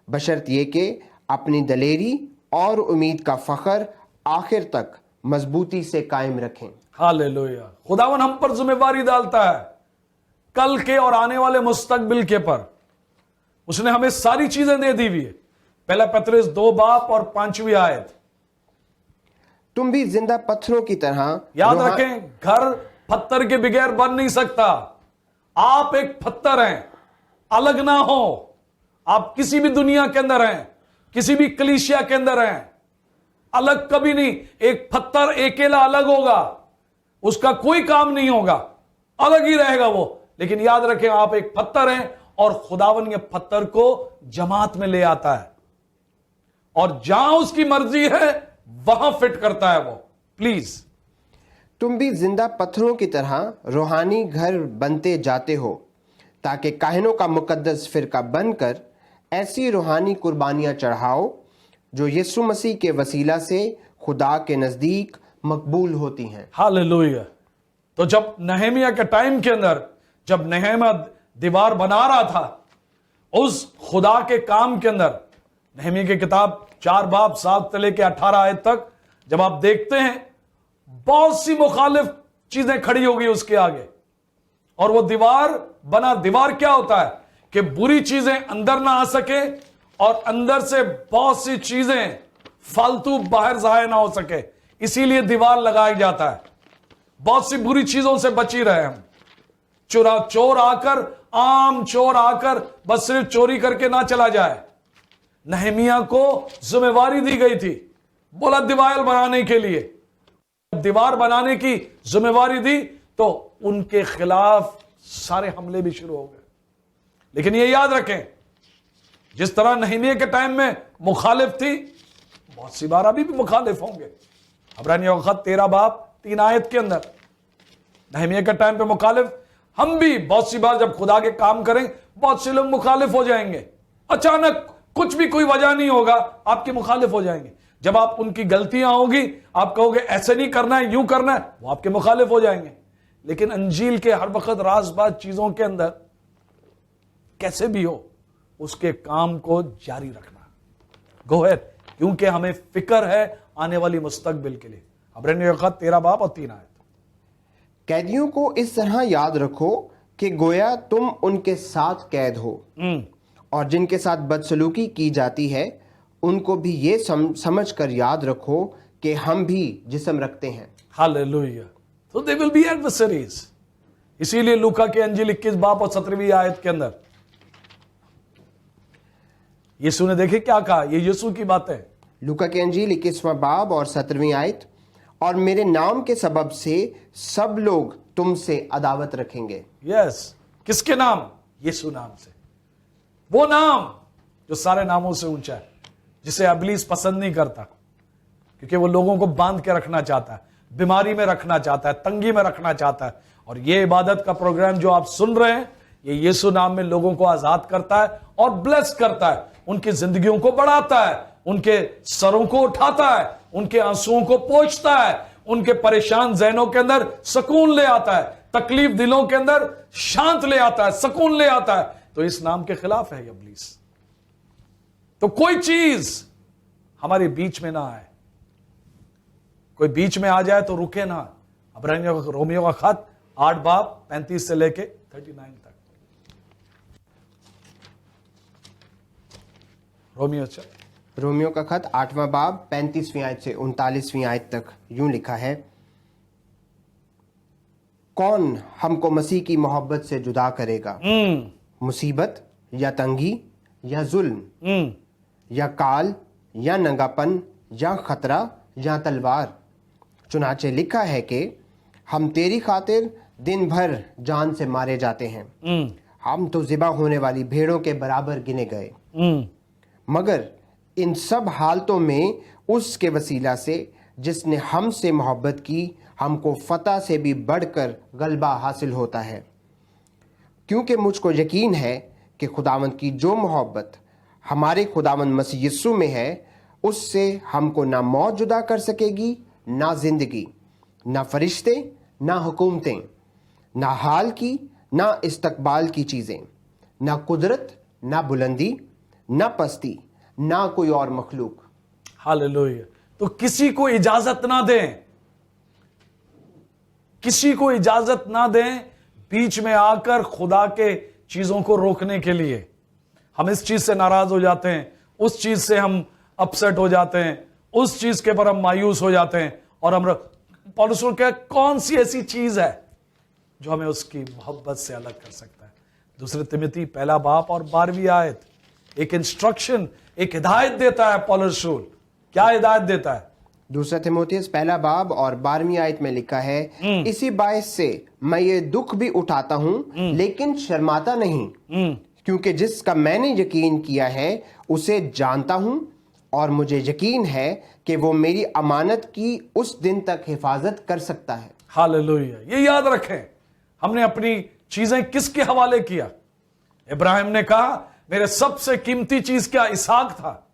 बशर्त ये कि अपनी दलेरी और उम्मीद का फख्र आखिर तक मजबूती से कायम रखें। हालेलुया। खुदावन हम पर जिम्मेवारी डालता है कल के और आने वाले मुस्तकबिल के पर। उसने हमें सारी चीजें दे दी हुई है। पहला पतरस 2 बाब और 5वीं आयत। तुम भी जिंदा पत्थरों की तरह याद रखें, घर पत्थर के बगैर बन नहीं सकता। आप एक पत्थर हैं, अलग ना हो। आप किसी भी दुनिया के अंदर हैं, किसी भी कलीसिया के अंदर हैं, अलग कभी नहीं। एक पत्थर अकेला अलग होगा, उसका कोई काम नहीं होगा, अलग ही रहेगा वो। लेकिन याद रखें, आप एक पत्थर हैं और खुदावन ये पत्थर को जमात में ले आता है, और जहां उसकी मर्जी है वहां फिट करता है वो। प्लीज, तुम भी जिंदा पत्थरों की तरह रूहानी घर बनते जाते हो, ताकि काहिनों का मुकद्दस फिरका बनकर ऐसी रूहानी कुर्बानियां चढ़ाओ जो यीशु मसीह के वसीला से खुदा के नजदीक मकबूल होती हैं। हालेलुया। तो जब नहमिया के टाइम के अंदर, जब नहमिया दीवार बना रहा था, उस खुदा के काम के अंदर, नहमिया की किताब 4 बाब 7 से लेकर 18 आयत तक जब आप देखते हैं, बहुत सी मुखालिफ चीजें खड़ी होगी उसके आगे, और वो दीवार बना। दीवार क्या होता है कि बुरी चीजें अंदर ना आ सके, और अंदर से बहुत सी चीजें फालतू बाहर जाहिर ना हो सके, इसीलिए दीवार लगाया जाता है। बहुत सी बुरी चीजों से बची रहे हम। चोर आकर, आम चोर आकर बस सिर्फ चोरी करके ना चला जाए। नहमिया को जिम्मेवारी दी गई थी, बोला दीवार बनाने के लिए। दीवार बनाने की जिम्मेवारी दी तो उनके खिलाफ सारे हमले भी शुरू हो गए। लेकिन ये याद रखें, जिस तरह नहमिया के टाइम में मुखालिफ थी, बहुत सी बार अभी भी मुखालिफ होंगे। इब्रानियों का खत 13 बाब 3 आयत के अंदर नहमिया के टाइम पे मुखालिफ, हम भी बहुत सी बार जब खुदा के काम करें, बहुत से लोग मुखालिफ हो जाएंगे। अचानक कुछ भी कोई वजह नहीं होगा, आपके मुखालिफ हो जाएंगे। जब आप उनकी गलतियां होगी, आप कहोगे ऐसे नहीं करना है, यूं करना है, वो आपके मुखालिफ हो जाएंगे। लेकिन अंजील के हर वक्त राजबाज चीजों के अंदर कैसे भी हो, उसके काम को जारी रखना। गो अहेड, क्योंकि हमें फिक्र है आने वाली मुस्तकबिल के लिए। इब्रानियों का खत 13 बाब और 3 आयत। कैदियों को इस तरह याद रखो कि गोया तुम उनके साथ कैद हो, और जिनके साथ बदसलूकी की जाती है उनको भी ये समझ कर याद रखो कि हम भी जिस्म रखते हैं। हालेलुया। तो दे विल बी एडवर्सरीज। इसीलिए लूका के अंजील 21 बाब और 17वीं आयत के अंदर यीशु ने देखे क्या कहा, ये यीशु की बात है। लूका के अंजील 21वां बाब और 17वीं आयत, और मेरे नाम के सबब से सब लोग तुमसे अदावत रखेंगे। यस, किसके नाम? यीशु नाम से। वो नाम जो सारे नामों से ऊंचा है, जिसे इब्लीस पसंद नहीं करता, क्योंकि वो लोगों को बांध के रखना चाहता है, बीमारी में रखना चाहता है, तंगी में रखना चाहता है। और ये इबादत का प्रोग्राम जो आप सुन रहे हैं, ये यीशु नाम में लोगों को आजाद करता है और ब्लेस करता है, उनकी जिंदगियों को बढ़ाता है, उनके सरों को उठाता है, उनके आंसुओं को पोंछता है, उनके परेशान ज़हनों के अंदर सुकून ले आता है, तकलीफ दिलों के अंदर शांत ले आता है, सुकून ले आता है। तो इस नाम के खिलाफ है इब्लीस। तो कोई चीज हमारे बीच में ना आए, कोई बीच में आ जाए तो रुके ना। अब रोमियो का खत 8 बाब 35 से लेके 39 तक। रोमियो का खत 8वां बाब 35वीं आयत से 39वीं आयत तक यूं लिखा है, कौन हमको मसीह की मोहब्बत से जुदा करेगा? मुसीबत या तंगी या जुल्म या काल या नंगापन या खतरा या तलवार। चुनाचे लिखा है कि हम तेरी खातिर दिन भर जान से मारे जाते हैं, हम तो ज़िबा होने वाली भेड़ों के बराबर गिने गए। मगर इन सब हालतों में उसके वसीला से जिसने हमसे मोहब्बत की, हमको फतह से भी बढ़कर गलबा हासिल होता है। क्योंकि मुझको यकीन है कि खुदावंद की जो मोहब्बत हमारे खुदावंद मसीह यीशु में है, उससे हमको ना मौत जुदा कर सकेगी, ना जिंदगी, ना फरिश्ते, ना हुकूमतें, ना हाल की, ना इस्तकबाल की चीज़ें, ना कुदरत, ना बुलंदी, ना पस्ती, ना कोई और मखलूक। हालेलुया। तो किसी को इजाजत ना दें, किसी को इजाजत ना दें बीच में आकर खुदा के चीजों को रोकने के लिए। हम इस चीज से नाराज हो जाते हैं, उस चीज से हम अपसेट हो जाते हैं, उस चीज के पर हम मायूस हो जाते हैं, और हम पौलुस क्या, कौन सी ऐसी चीज है जो हमें उसकी मोहब्बत से अलग कर सकता है? 2 तिमोथी 1 बाब और 12वीं आयत एक इंस्ट्रक्शन, एक हिदायत देता है पौलुस। क्या हिदायत देता है? 2 तिमोथियस 1 बाब और 12वीं आयत में लिखा है, इसी बायस से मैं ये दुख भी उठाता हूं लेकिन शर्माता नहीं, क्योंकि जिसका मैंने यकीन किया है उसे जानता हूं, और मुझे यकीन है कि वो मेरी अमानत की उस दिन तक हिफाजत कर सकता है। हालेलुया। ये याद रखें, हमने अपनी चीजें किसके हवाले किया? इब्राहिम ने कहा मेरे सबसे कीमती चीज क्या? इसहाक था,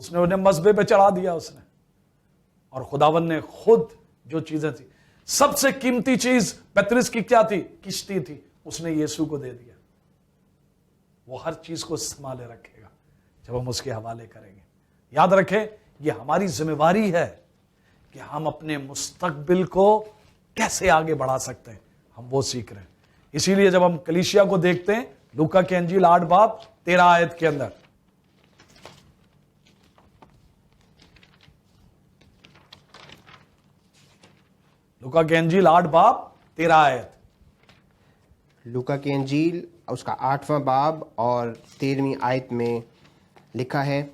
उसने उन्हें मज़बे पे चढ़ा दिया उसने। और खुदावन ने खुद जो चीजें थी, सबसे कीमती चीज पतरस की क्या थी? किश्ती थी, उसने यीशु को दे दिया। वो हर चीज को संभाले रखेगा जब हम उसके हवाले करेंगे। याद रखें, ये हमारी जिम्मेवारी है कि हम अपने मुस्तकबिल को कैसे आगे बढ़ा सकते हैं, हम वो सीख रहे हैं। इसीलिए जब हम कलीसिया को देखते हैं, लूका की अंजील 8 बाब 13 आयत के अंदर, लूका की अंजील 8 बाब 13 आयत, लूका की अंजील उसका 8वां बाब और 13वीं आयत में लिखा है,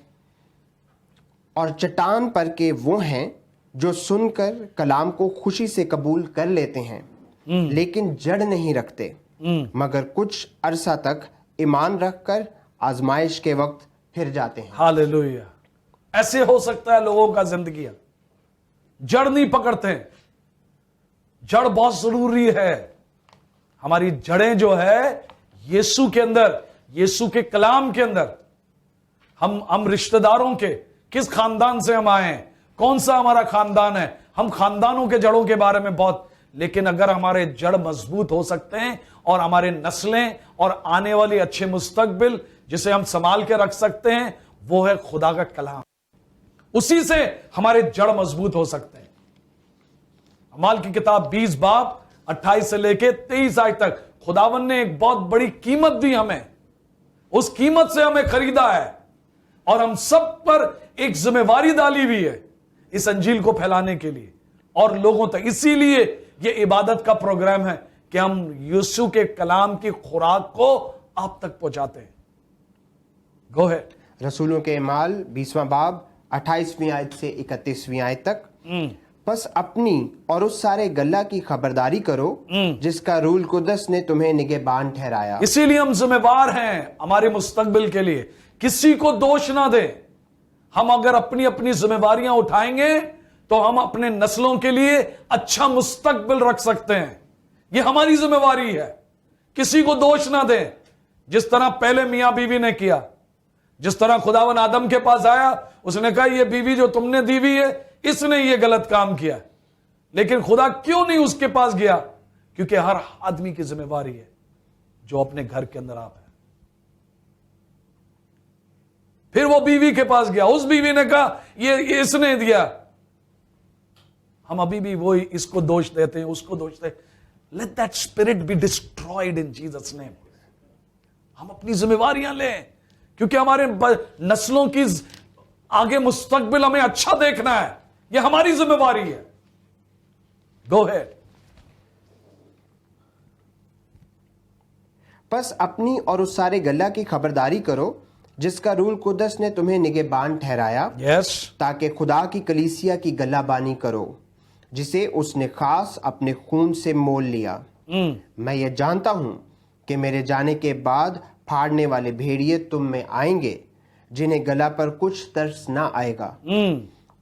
और चट्टान पर के वो हैं जो सुनकर कलाम को खुशी से कबूल कर लेते हैं, लेकिन जड़ नहीं रखते, मगर कुछ अरसा तक ईमान रखकर आजमाइश के वक्त फिर जाते हैं। हालेलुया। ऐसे हो सकता है लोगों का जिंदगी, जड़ नहीं पकड़ते हैं। जड़ बहुत जरूरी है। हमारी जड़ें जो है यीशु के अंदर, यीशु के कलाम के अंदर। हम रिश्तेदारों के, किस खानदान से हम आए हैं, कौन सा हमारा खानदान है, हम खानदानों के जड़ों के बारे में बहुत, लेकिन अगर हमारे जड़ मजबूत हो सकते हैं और हमारे नस्लें और आने वाली अच्छे मुस्तकबिल जिसे हम संभाल के रख सकते हैं, वो है खुदा का कलाम। उसी से हमारे जड़ मजबूत हो सकते हैं। अमाल की किताब 20 बाब 28 से लेके 23 आयत तक खुदावन ने एक बहुत बड़ी कीमत दी हमें, उस कीमत से हमें खरीदा है, और हम सब पर एक जिम्मेवारी डाली हुई है इस अंजील को फैलाने के लिए और लोगों तक। इसीलिए ये इबादत का प्रोग्राम है कि हम यीशु के कलाम की खुराक को आप तक पहुंचाते हैं। गो है रसूलों के माल 20वां बाब 28वीं आयत से 31वीं आयत तक, बस अपनी और उस सारे गल्ला की खबरदारी करो जिसका रूल कुदस ने तुम्हें निगहबान ठहराया। इसीलिए हम जिम्मेवार हैं हमारे मुस्तकबिल के लिए, किसी को दोष ना दें। हम अगर अपनी अपनी जिम्मेवारियां उठाएंगे तो हम अपने नस्लों के लिए अच्छा मुस्तकबिल रख सकते हैं। ये हमारी जिम्मेवारी है किसी को दोष ना दें, जिस तरह पहले मियां बीवी ने किया। जिस तरह खुदावन आदम के पास आया, उसने कहा ये बीवी जो तुमने दी हुई है, इसने ये गलत काम किया। लेकिन खुदा क्यों नहीं उसके पास गया? क्योंकि हर आदमी की जिम्मेवारी है जो अपने घर के अंदर आप है। फिर वो बीवी के पास गया, उस बीवी ने कहा ये इसने दिया। हम अभी भी वही इसको दोष देते हैं, उसको दोष देते हैं। Let that spirit be destroyed in Jesus name. हम अपनी जिम्मेवारियां लें, क्योंकि हमारे नस्लों की आगे मुस्तकबिल हमें अच्छा देखना है। ये हमारी जिम्मेवारी है। Go ahead. बस अपनी और उस सारे गल्ला की खबरदारी करो जिसका रूल कुदस ने तुम्हें निगहबान ठहराया, ताकि खुदा की कलीसिया की गल्लाबानी करो, जिसे उसने खास अपने खून से मोल लिया। मैं ये जानता हूं कि मेरे जाने के बाद फाड़ने वाले भेड़िए तुम में आएंगे, जिन्हें गला पर कुछ तरस ना आएगा,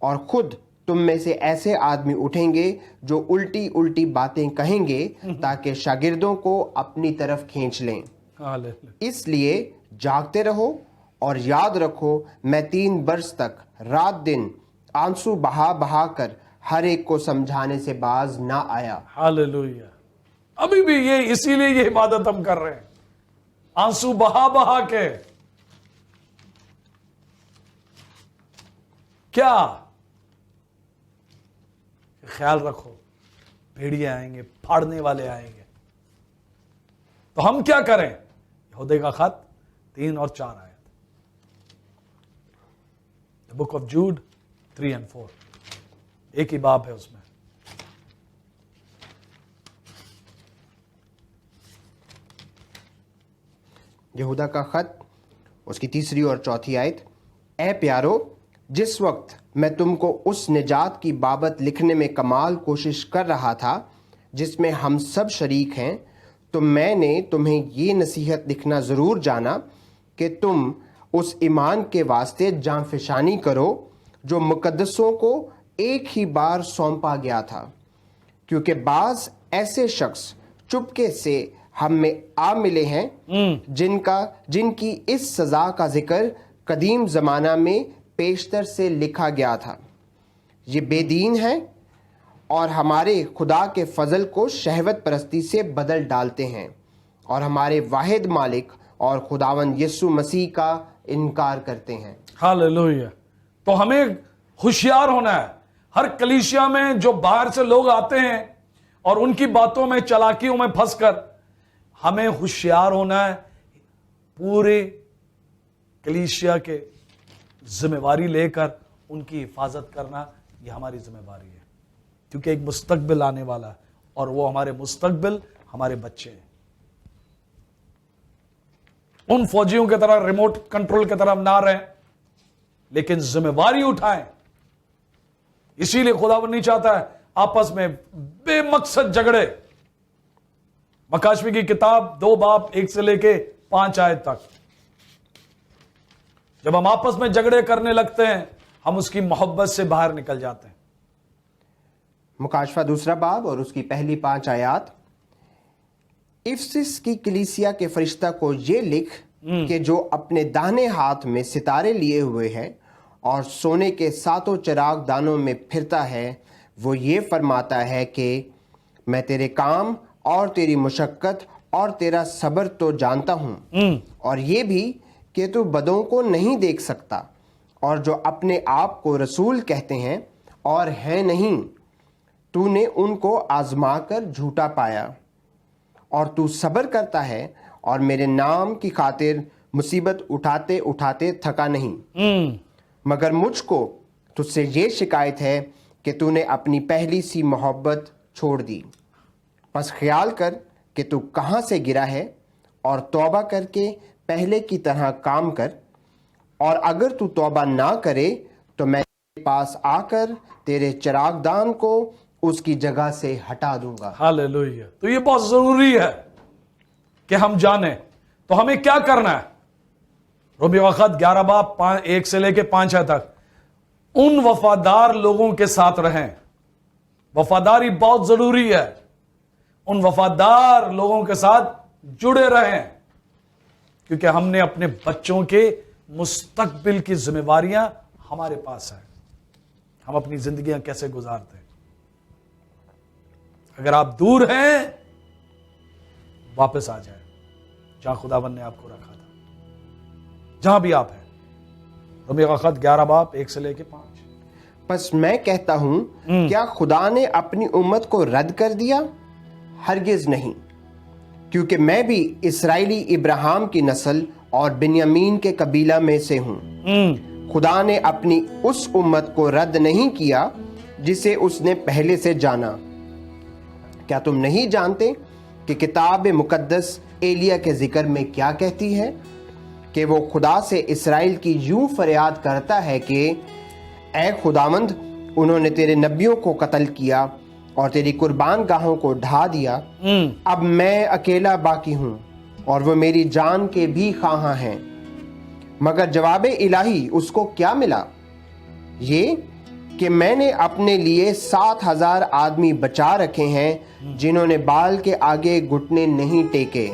और खुद तुम में से ऐसे आदमी उठेंगे जो उल्टी उल्टी बातें कहेंगे, ताकि शागिर्दों को अपनी तरफ खींच लें। इसलिए जागते रहो और याद रखो, मैं 3 वर्ष तक रात दिन आंसू बहा बहा कर हर एक को समझाने से बाज ना आया। हालेलुया। अभी भी ये इसीलिए ये इबादत हम कर रहे हैं, आंसू बहा बहा के। क्या ख्याल रखो, भेड़िए आएंगे, फाड़ने वाले आएंगे, तो हम क्या करें? यहूदा का खत 3 और 4 आयत, द बुक ऑफ जूड 3 और 4, एक ही बाब है उसमें। यहूदा का खत उसकी 3 और 4 आयत। ए प्यारो, जिस वक्त मैं तुमको उस निजात की बाबत लिखने में कमाल कोशिश कर रहा था जिसमें हम सब शरीक हैं, तो मैंने तुम्हें ये नसीहत लिखना ज़रूर जाना कि तुम उस ईमान के वास्ते जांफिशानी करो जो मुकद्दसों को एक ही बार सौंपा गया था, क्योंकि बाज ऐसे शख्स चुपके से हम में आ मिले हैं जिनकी इस सज़ा का जिक्र कदीम ज़माना में पेशतर से लिखा गया था। ये बेदीन है और हमारे खुदा के फजल को शहवत परस्ती से बदल डालते हैं और हमारे वाहिद मालिक और खुदावन यीशु मसीह का इनकार करते हैं। हालेलुया। तो हमें होशियार होना है। हर कलीसिया में जो बाहर से लोग आते हैं और उनकी बातों में, चालाकियों में फंसकर, हमें होशियार होना है। पूरे कलीसिया के जिम्मेवारी लेकर उनकी हिफाजत करना, यह हमारी जिम्मेवारी है, क्योंकि एक मुस्तकबिल आने वाला है और वो हमारे मुस्तकबिल हमारे बच्चे हैं। उन फौजियों की तरह रिमोट कंट्रोल की तरफ ना रहें, लेकिन जिम्मेवारी उठाएं। इसीलिए खुदावन नहीं चाहता है आपस में बेमकसद झगड़े। मकाशवी की किताब 2 बाब 1 से लेके 5 आयत तक, जब हम आपस में झगड़े करने लगते हैं, हम उसकी मोहब्बत से बाहर निकल जाते हैं। मुकाशफा 2 बाब और उसकी पहली 5 आयात। इफसिस की कलीसिया के फरिश्ता को ये लिख कि जो अपने दाहिने हाथ में सितारे लिए हुए है और सोने के 7 चिराग दानों में फिरता है, वो ये फरमाता है कि मैं तेरे काम और तेरी मुशक्कत और तेरा सब्र तो जानता हूं, और ये भी कि तू बदों को नहीं देख सकता, और जो अपने आप को रसूल कहते हैं और है नहीं, तूने उनको आजमा कर झूठा पाया, और तू सब्र करता है और मेरे नाम की खातिर मुसीबत उठाते उठाते थका नहीं। मगर मुझको तुझसे ये शिकायत है कि तूने अपनी पहली सी मोहब्बत छोड़ दी। बस ख्याल कर कि तू कहाँ से गिरा है और तौबा करके पहले की तरह काम कर, और अगर तू तौबा ना करे तो मैं तेरे पास आकर तेरे चिरागदान को उसकी जगह से हटा दूंगा। हालेलुया। तो ये बहुत जरूरी है कि हम जाने। तो हमें क्या करना है? रोमियो का खत 11 बाब 1 से लेके 5 तक, उन वफादार लोगों के साथ रहें। वफादारी बहुत जरूरी है। उन वफादार लोगों के साथ जुड़े रहें, क्योंकि हमने अपने बच्चों के मुस्तकबिल की जिम्मेवारियां हमारे पास है। हम अपनी जिंदगियां कैसे गुजारते हैं। अगर आप दूर हैं, वापस आ जाए जहां खुदावन ने आपको रखा था, जहां भी आप हैं। रोमियो का खत 11 बाब 1 से लेके 5। बस मैं कहता हूं, क्या खुदा ने अपनी उम्मत को रद्द कर दिया? हरगिज नहीं, क्योंकि मैं भी इस्राएली इब्राहिम की नस्ल और बिन्यामीन के कबीला में से हूं। खुदा ने अपनी उस उम्मत को रद्द नहीं किया जिसे उसने पहले से जाना। क्या तुम नहीं जानते कि किताब मुकद्दस एलिया के जिक्र में क्या कहती है कि वो खुदा से इस्राएल की यूं फरियाद करता है कि ऐ खुदावंद, उन्होंने तेरे नबियों को कत्ल किया और तेरी कुर्बान गाहों को ढा दिया। अब मैं अकेला बाकी हूं और वो मेरी जान के भी ख्वाहां हैं। मगर जवाब इलाही उसको क्या मिला? ये कि मैंने अपने लिए 7,000 आदमी बचा रखे हैं जिन्होंने बाल के आगे घुटने नहीं टेके।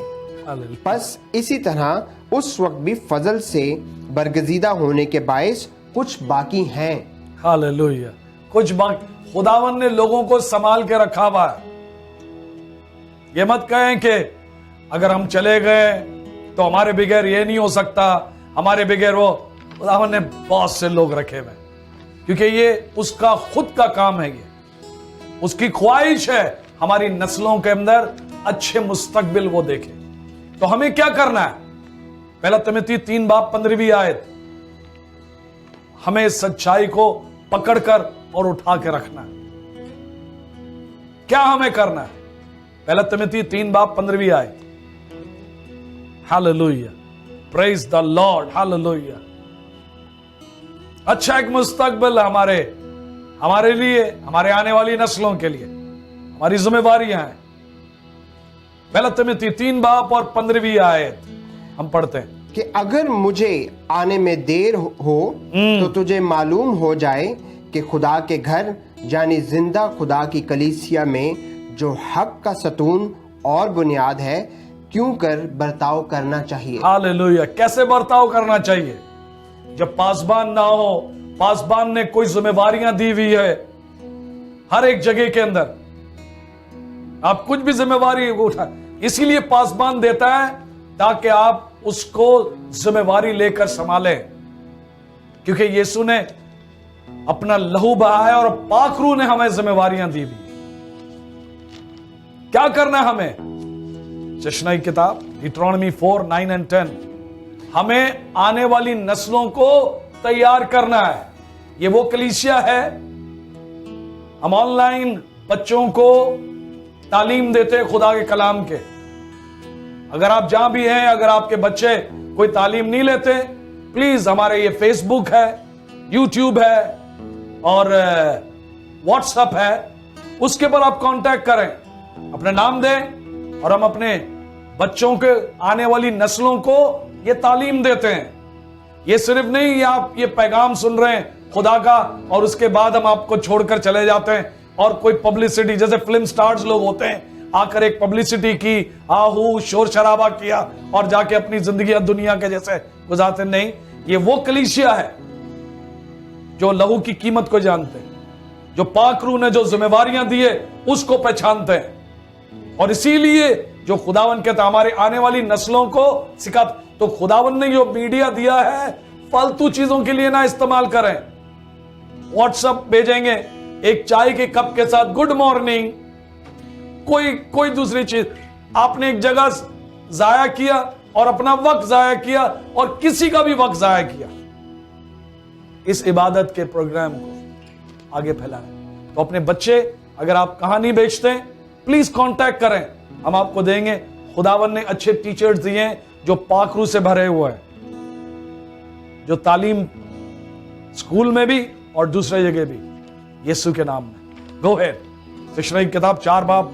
बस इसी तरह उस वक्त भी फजल से बरगजीदा होने के बायस कुछ बाकी हैं। हालेलुया। कुछ बाकी खुदावन ने लोगों को संभाल के रखा हुआ है। ये मत कहें कि अगर हम चले गए तो हमारे बगैर ये नहीं हो सकता, हमारे बगैर वो। खुदावन ने बहुत से लोग रखे हुए, क्योंकि ये उसका खुद का काम है। ये उसकी ख्वाहिश है हमारी नस्लों के अंदर अच्छे मुस्तकबिल वो देखे। तो हमें क्या करना है? पहला तिमोथी 3 बाब 15वीं आयत, हमें इस सच्चाई को पकड़कर और उठा के रखना है। क्या हमें करना है? पहला तिमोथी 3 बाब 15वीं आयत। Hallelujah, praise the Lord, hallelujah. अच्छा एक मुस्तकबिल हमारे लिए, हमारे आने वाली नस्लों के लिए हमारी जिम्मेवारियां हैं। पहला तिमोथी 3 बाब और 15वीं आयत हम पढ़ते हैं कि अगर मुझे आने में देर हो तो तुझे मालूम हो जाए कि खुदा के घर यानी जिंदा खुदा की कलीसिया में जो हक का सतून और बुनियाद है, क्यों कर बर्ताव करना चाहिए। हालेलुया। कैसे बर्ताव करना चाहिए? जब पासबान ना हो, पासबान ने कोई जिम्मेवारियां दी हुई है हर एक जगह के अंदर, आप कुछ भी जिम्मेवारी उठा, इसीलिए पासबान देता है ताकि आप उसको जिम्मेवारी लेकर संभालें। क्योंकि यीशु ने अपना लहू बहाया और पाक रूह ने हमें जिम्मेवारियां दी हुई। क्या करना है हमें? चश्ना की किताब डिट्रोनॉमी 4, 9 और 10, हमें आने वाली नस्लों को तैयार करना है। ये वो कलीसिया है, हम ऑनलाइन बच्चों को तालीम देते हैं खुदा के कलाम के। अगर आप जहां भी हैं, अगर आपके बच्चे कोई तालीम नहीं लेते, प्लीज हमारे ये फेसबुक है, यूट्यूब है और व्हाट्सएप है, उसके पर आप कांटेक्ट करें, अपना नाम दें और हम अपने बच्चों के आने वाली नस्लों को ये तालीम देते हैं। ये सिर्फ नहीं आप ये पैगाम सुन रहे हैं खुदा का और उसके बाद हम आपको छोड़कर चले जाते हैं और कोई पब्लिसिटी, जैसे फिल्म स्टार्स लोग होते हैं, आकर एक पब्लिसिटी की, आहू शोर शराबा किया और जाके अपनी जिंदगी दुनिया के जैसे गुजारते। नहीं, ये वो कलीसिया है जो लहू की कीमत को जानते हैं, जो पाक रूह ने जो जिम्मेवारियां दी है उसको पहचानते हैं। और इसीलिए जो खुदावन कहता है हमारे आने वाली नस्लों को सिखा। तो खुदावन ने जो मीडिया दिया है फालतू चीजों के लिए ना इस्तेमाल करें। व्हाट्सएप भेजेंगे एक चाय के कप के साथ गुड मॉर्निंग, कोई दूसरी चीज, आपने एक जगह जाया किया और अपना वक्त जाया किया और किसी का भी वक्त जाया किया। इस इबादत के प्रोग्राम को आगे फैलाएं। तो अपने बच्चे, अगर आप कहानी बेचते हैं, प्लीज कांटेक्ट करें, हम आपको देंगे। खुदावन ने अच्छे टीचर्स दिए हैं जो पाक रूह से भरे हुए हैं, जो तालीम स्कूल में भी और दूसरे जगह भी, यीशु के नाम में। गो हेड। शिक्षा की किताब 4 बाब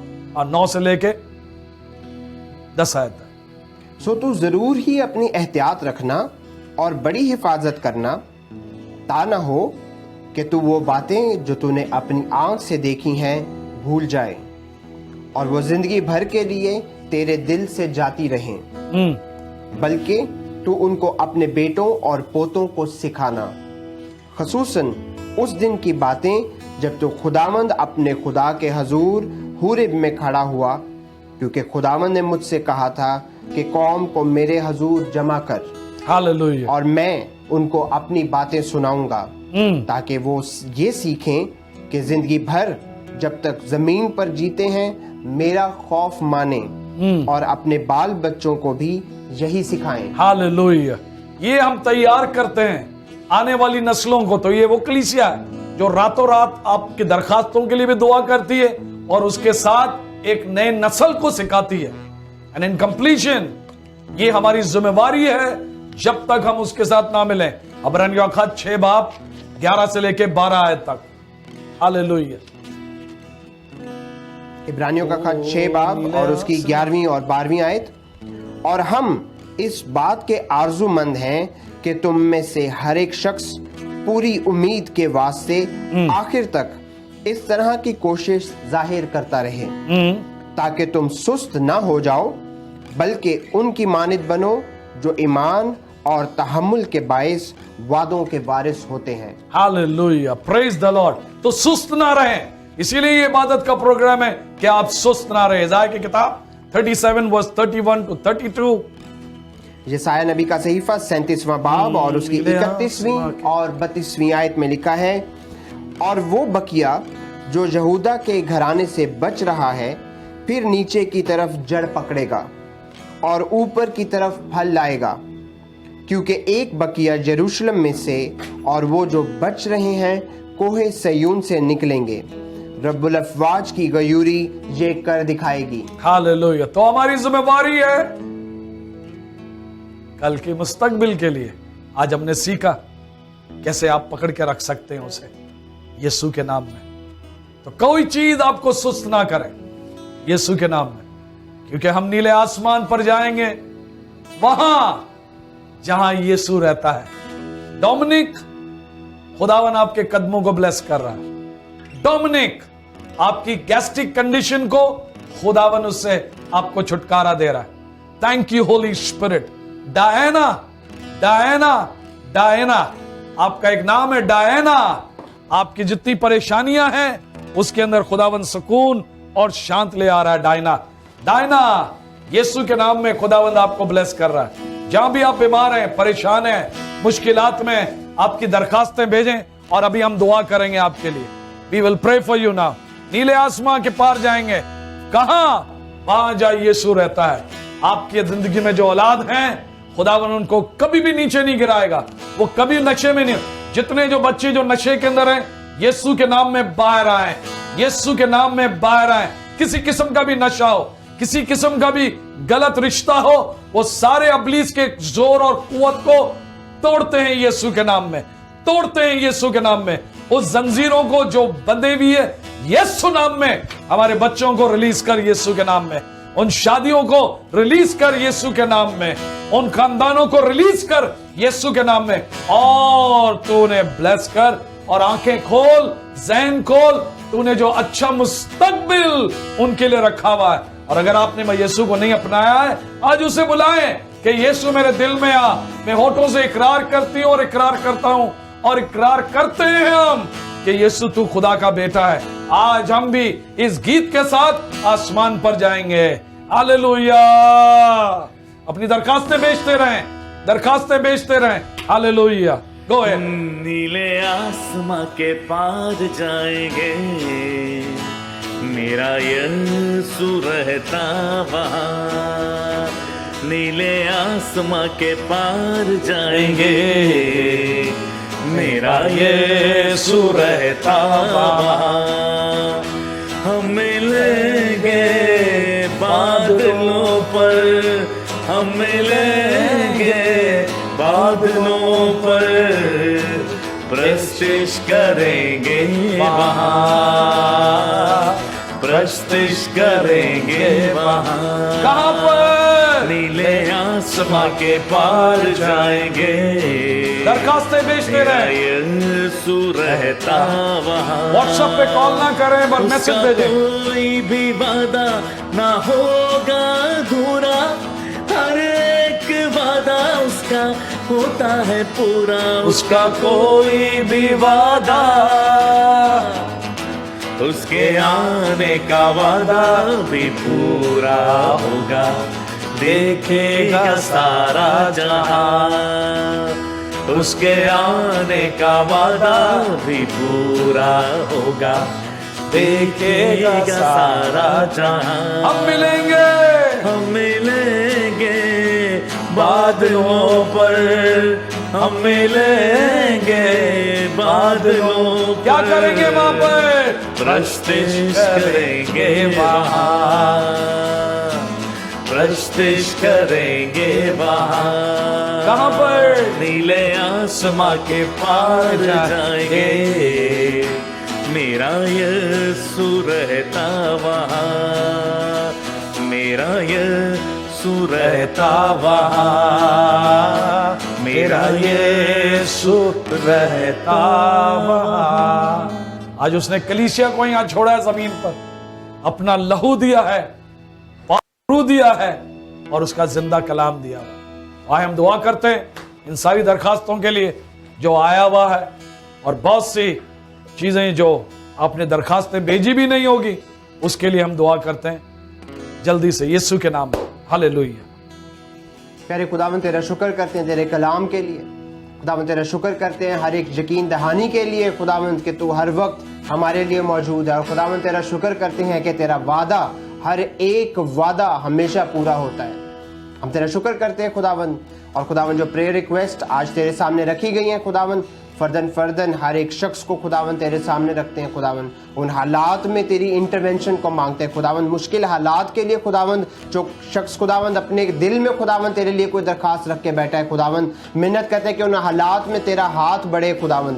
9 से लेके 10 आयत तक। सो तू जरूर ही अपनी एहतियात रखना और बड़ी हिफाजत करना, ता ना हो कि तू वो बातें जो तूने अपनी आंख से देखी हैं भूल जाए और वो जिंदगी भर के लिए तेरे दिल से जाती रहें, बल्कि तू उनको अपने बेटों और पोतों को सिखाना, खसूसन उस दिन की बातें जब तो खुदावंद अपने खुदा के हजूर हुरिब में खड़ा हुआ, क्योंकि खुदावंद ने मुझसे कहा था कि कौम को मेरे हजूर जमा कर, हालेलुया। और मैं उनको अपनी बातें सुनाऊंगा, ताकि वो ये सीखें कि जिंदगी भर जब तक जमीन पर जीते हैं मेरा खौफ माने, और अपने बाल बच्चों को भी यही सिखाएं। हालेलुया। ये हम तैयार करते हैं आने वाली नस्लों को। तो ये वो कलीसिया है जो रातों रात आपकी दरखास्तों के लिए भी दुआ करती है और उसके साथ एक नए नस्ल को सिखाती है। एंड इन कंप्लीशन ये हमारी जिम्मेवारी है जब तक हम उसके साथ ना मिलें। इब्रानियों का 6 बाब 11 से लेके 12 आयत तक। हालेलुया। इब्रानियों का खत 6 बाब और उसकी 11वीं और 12वीं आयत। और हम इस बात के आरजूमंद हैं कि तुम में से हर एक शख्स पूरी उम्मीद के वास्ते आखिर तक इस तरह की कोशिश जाहिर करता रहे, ताकि तुम सुस्त ना हो जाओ, बल्कि उनकी मानिद बनो जो ईमान और तहम्मुल के बाइस वादों के वारिस होते हैं। Hallelujah, praise the Lord. तो सुस्त ना रहें, इसीलिए ये इबादत का प्रोग्राम है कि आप सुस्त ना रहें। यशायाह की किताब 37 वर्स 31 to 32। यशायाह नबी का सहीफा 37वां बाब और उसकी 31वीं और 32वीं आयत में लिखा है, और वो बकिया जो यहूदा के घराने से बच रहा है फिर नीचे की तरफ जड़ पकड़ेगा और ऊपर की तरफ फल लाएगा, क्योंकि एक बकिया यरूशलेम में से और वो जो बच रहे हैं कोहे सयून से निकलेंगे। रब्बुल अफवाज की गयूरी ये कर दिखाएगी। हालेलुया। तो हमारी जिम्मेवारी है कल के मुस्तकबिल के लिए। आज हमने सीखा कैसे आप पकड़ के रख सकते हैं उसे यीशु के नाम में। तो कोई चीज आपको सुस्त ना करे यीशु के नाम में, क्योंकि हम नीले आसमान पर जाएंगे वहां जहां यीशु रहता है। डोमिनिक, खुदावन आपके कदमों को ब्लेस कर रहा है। डोमिनिक, आपकी गैस्ट्रिक कंडीशन को खुदावन उससे आपको छुटकारा दे रहा है। Thank you Holi spirit. Diana, Diana, Diana, आपका एक नाम है डायना। आपकी जितनी परेशानियां हैं उसके अंदर खुदावन सुकून और शांत ले आ रहा है। डायना, डायना, यीशु के नाम में खुदावंद आपको ब्लेस कर रहा है। जहां भी आप बीमार हैं, परेशान हैं, मुश्किलात में, आपकी दरखास्तें भेजें और अभी हम दुआ करेंगे आपके लिए। We will pray for you now. नीले आसमां के पार जाएंगे, कहां? वहां जहां यीशु रहता है। आपकी जिंदगी में जो औलाद हैं खुदावन उनको कभी भी नीचे नहीं गिराएगा, वो कभी नशे में नहीं। जितने जो बच्चे जो नशे के अंदर हैं यीशु के नाम में बाहर आए, यीशु के नाम में बाहर आए। किसी किस्म का भी नशा हो, किसी किस्म का भी गलत रिश्ता हो, वो सारे इब्लीस के जोर और कुव्वत को तोड़ते हैं यीशु के नाम में, तोड़ते हैं यीशु के नाम में। उस जंजीरों को जो बंधे हुई है यीशु नाम में, हमारे बच्चों को रिलीज कर यीशु के नाम में। उन शादियों को रिलीज कर यीशु के नाम में, उन खानदानों को रिलीज कर यीशु के नाम में। और तूने ब्लेस कर और आंखें खोल, ज़हन खोल, तूने जो अच्छा मुस्तकबिल उनके लिए रखा हुआ है। और अगर आपने यीशु को नहीं अपनाया है, आज उसे बुलाएं कि यीशु मेरे दिल में आ। मैं होठों से इकरार करती हूं और इकरार करता हूं और इकरार करते हैं हम कि यीशु तू खुदा का बेटा है। आज हम भी इस गीत के साथ आसमान पर जाएंगे। हालेलुया। अपनी दरखास्तें बेचते रहें, दरखास्तें बेचते रहें। हालेलुया। Go ahead. नीले आसमां के पार जाएंगे, मेरा यीशु रहता वहाँ। नीले आसमां के पार जाएंगे, मेरा यीशु रहता वहाँ। हम मिलेंगे बादलों पर, हम मिलेंगे बादलों पर, प्रस्तिश करेंगे वहाँ, प्रस्तिश करेंगे वहाँ। कहां पर? नीले आसमां के पार जाएंगे। दरखास्तें भेजते मेरा रहे, यीशु रहता वहाँ। व्हाट्सएप पे कॉल ना करें पर मैसेज उसका भेजें। कोई भी वादा ना होगा अधूरा, हर एक वादा उसका होता है पूरा। उसका कोई भी वादा, उसके आने का वादा भी पूरा होगा। देखेगा सारा जहां, उसके आने का वादा भी पूरा होगा। देखेगा सारा जहां। हम मिलेंगे, हम मिलेंगे बादलों पर, हम मिलेंगे बादलों पर। क्या करेंगे वहां पर? प्रस्तिश करेंगे वहाँ, प्रस्तिश करेंगे वहाँ। कहाँ पर? नीले आसमां के पार जाएंगे। मेरा यीशु रहता वहाँ, मेरा यीशु रहता वहाँ, मेरा यीशु रहता वहाँ। आज उसने कलीसिया को यहाँ छोड़ा है जमीन पर, अपना लहू दिया है, पारू दिया है और उसका जिंदा कलाम दिया हुआ। आज हम दुआ करते हैं इन सारी दरखास्तों के लिए जो आया हुआ है, और बहुत सी चीजें जो आपने दरखास्तें भेजी भी नहीं होगी उसके लिए हम दुआ करते हैं जल्दी से यीशु के नाम में। हालेलुया। प्यारे खुदावन तेरा शुक्र करते हैं तेरे कलाम के लिए। खुदावन तेरा शुक्र करते हैं हर एक यकीन दहानी के लिए खुदावन कि तू हर वक्त हमारे लिए मौजूद है। और खुदावन तेरा शुक्र करते हैं कि तेरा वादा, हर एक वादा हमेशा पूरा होता है। हम तेरा शुक्र करते हैं खुदावन। और खुदावन जो प्रेयर रिक्वेस्ट आज तेरे सामने रखी गई हैं खुदावन, फर्दन हर एक शख्स को खुदावन तेरे सामने रखते हैं खुदावन। उन हालात में तेरी इंटरवेंशन को मांगते हैं खुदावन। मुश्किल हालात के लिए खुदावन जो शख्स खुदावन अपने दिल में खुदावन तेरे लिए कोई दरखास्त रख के बैठा है खुदावन, मिन्नत करते हैं कि उन हालात में तेरा हाथ बढ़े खुदावन।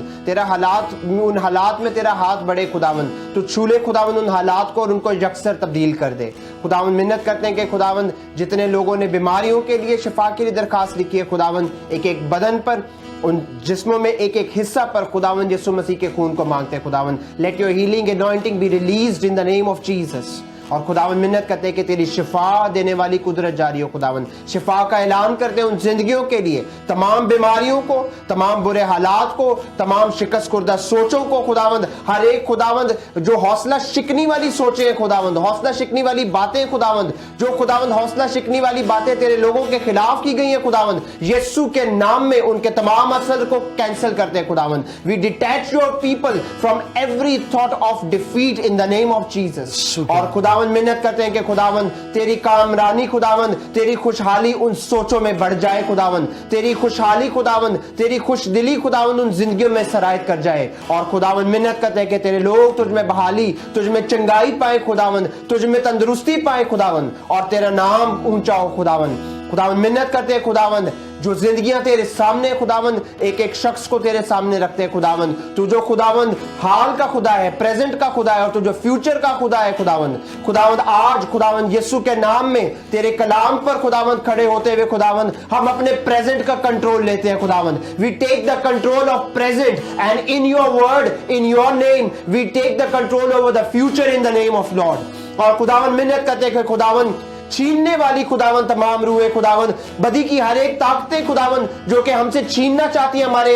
उन हालात में तेरा हाथ बढ़े खुदावन। तो छूले खुदावन उन हालात को और उनको यकसर तब्दील कर दे खुदावन। मिन्नत करते हैं कि खुदावन जितने लोगों ने बीमारियों के लिए शिफा के लिए दरखास्त लिखी है खुदावन, एक एक बदन पर, उन जिस्मों में एक एक हिस्सा पर खुदावन यीशु मसीह के खून को मांगते हैं खुदावन। Let your healing anointing be released in the name of Jesus. और खुदावन मिन्नत करते हैं कि तेरी शिफा देने वाली कुदरत जारी हो खुदावन। शिफा का ऐलान करते हैं उन जिंदगियों के लिए, तमाम बीमारियों को, तमाम बुरे हालात को, तमाम शिकस्त कुर्दा सोचों को खुदावंद, हर एक खुदावंद जो हौसला शिकनी वाली सोचें खुदावंद, हौसला शिकनी वाली बातें खुदावंद, जो खुदावंद हौसला शिकनी वाली बातें तेरे लोगों के खिलाफ की गई है खुदावंद, यीशु के नाम में उनके तमाम असर को कैंसिल करते हैं खुदावंद। We detach your people from every thought of defeat in the name of Jesus. और खुदावंद मिन्नत करते हैं कि खुदावंद तेरी कामरानी खुदावंद, तेरी खुशहाली उन सोचों में बढ़ जाए खुदावंद, तेरी खुशहाली खुदावंद, तेरी खुश दिली खुदावंद उन जिंदगियों में सरायत कर जाए। और खुदावंद मिन्नत करते हैं कि तेरे लोग तुझ में बहाली, तुझ में चंगाई पाए खुदावंद, तुझ में तंदुरुस्ती पाए खुदावंद, और तेरा नाम ऊंचा हो खुदावंद। खुदावंद मिन्नत करते हैं खुदावंद जो जिंदगियां तेरे सामने खुदावंद, एक एक शख्स को तेरे सामने रखते हैं खुदावंद। तू जो खुदावंद हाल का खुदा है, प्रेजेंट का खुदा है, और तू जो फ्यूचर का खुदा है खुदावंद। खुदावंद आज खुदावंद यीशु के नाम में तेरे कलाम पर खुदावंद खड़े होते हुए खुदावंद हम अपने प्रेजेंट का कंट्रोल लेते हैं खुदावंद। We take the control of present and in your word, in your name we take the control over the future in the name of Lord. और खुदावंद मिन्नत करते हैं खुदावंद छीनने वाली खुदावंद तमाम रूहें खुदावंद, बदी की हर एक ताकतें खुदावंद जो कि हमसे छीनना चाहती है, हमारे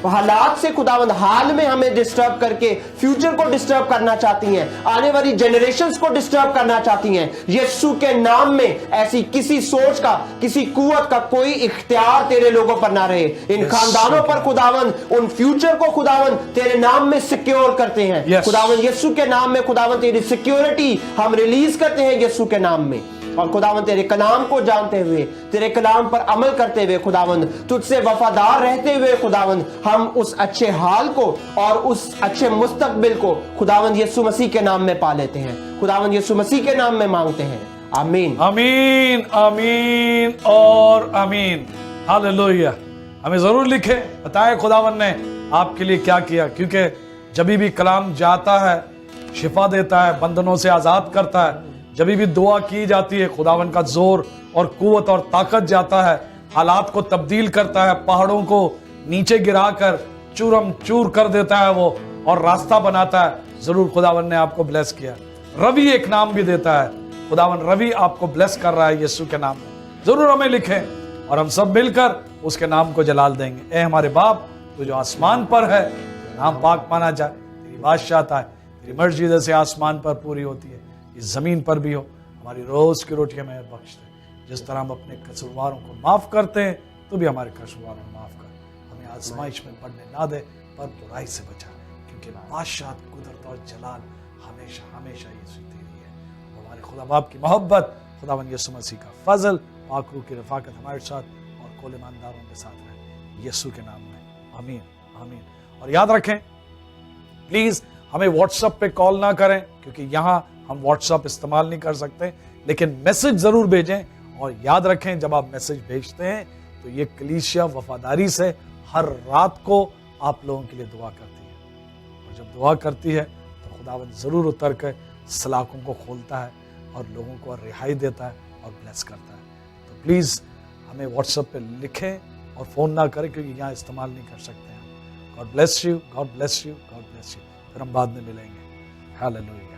हालात से खुदावंद, हाल में हमें डिस्टर्ब करके फ्यूचर को डिस्टर्ब करना चाहती हैं, आने वाली जनरेशंस को डिस्टर्ब करना चाहती हैं, यीशु के नाम में ऐसी किसी सोच का, किसी कुव्वत का कोई इख्तियार तेरे लोगों पर ना रहे। इन खानदानों पर खुदावंद, उन फ्यूचर को खुदावंद तेरे नाम में सिक्योर करते हैं खुदावंद। यीशु के नाम में खुदावंद तेरी सिक्योरिटी हम रिलीज करते हैं यीशु के नाम में। और खुदावंद तेरे कलाम को जानते हुए, तेरे कलाम पर अमल करते हुए खुदावंद, तुझसे वफादार रहते हुए खुदावंद, हम उस अच्छे हाल को और उस अच्छे मुस्तकबिल को खुदावंद यीशु मसीह के नाम में पा लेते हैं। खुदावंद यीशु मसीह के नाम में मांगते हैं, आमीन आमीन आमीन और आमीन। हालेलुया। हमें जरूर लिखे, बताए खुदावंद ने आपके लिए क्या किया, क्योंकि जब भी कलाम जाता है शिफा देता है, बंधनों से आजाद करता है, जब भी दुआ की जाती है खुदावन का जोर और कुव्वत और ताकत जाता है, हालात को तब्दील करता है, पहाड़ों को नीचे गिराकर चूरम चूर कर देता है वो और रास्ता बनाता है। जरूर खुदावन ने आपको ब्लेस किया। रवि एक नाम भी देता है, खुदावन रवि आपको ब्लेस कर रहा है यीशु के नाम में। जरूर हमें लिखें और हम सब मिलकर उसके नाम को जलाल देंगे। ए हमारे बाप, तू जो आसमान पर है, तेरा नाम पाक माना जाए, तेरी बादशाहता है, तेरी मर्जी जैसे आसमान पर पूरी होती है इस जमीन पर भी हो। हमारी रोज की रोटी हमें बख्श दे, जिस तरह हम अपने कसूरवारों को माफ करते हैं तो भी हमारे कसूरवारों को माफ कर। हमें आजमाइश में पड़ने ना दे, पर बुराई से बचा, क्योंकि बादशाह, कुदरत और जलाल हमेशा हमेशा यीशु तेरी है। हमारे खुदा बाप की मोहब्बत, खुदावन यीशु मसीह का फजल, पाक रूह की रफाकत हमारे साथ और कुल ईमानदारों के साथ रहे, यीशु के नाम में आमीन आमीन। और याद रखें, प्लीज हमें व्हाट्सएप पे कॉल ना करें, क्योंकि यहाँ हम व्हाट्सएप इस्तेमाल नहीं कर सकते, लेकिन मैसेज जरूर भेजें। और याद रखें, जब आप मैसेज भेजते हैं तो ये कलीसिया वफादारी से हर रात को आप लोगों के लिए दुआ करती है। और जब दुआ करती है तो खुदावंद जरूर उतर कर सलाखों को खोलता है और लोगों को रिहाई देता है और ब्लेस करता है। तो प्लीज़ हमें व्हाट्सएप पे लिखें और फ़ोन ना करें, क्योंकि यहाँ इस्तेमाल नहीं कर सकते हैं। God bless you, God bless you, God bless you. फिर हम बाद में मिलेंगे। हालेलुया।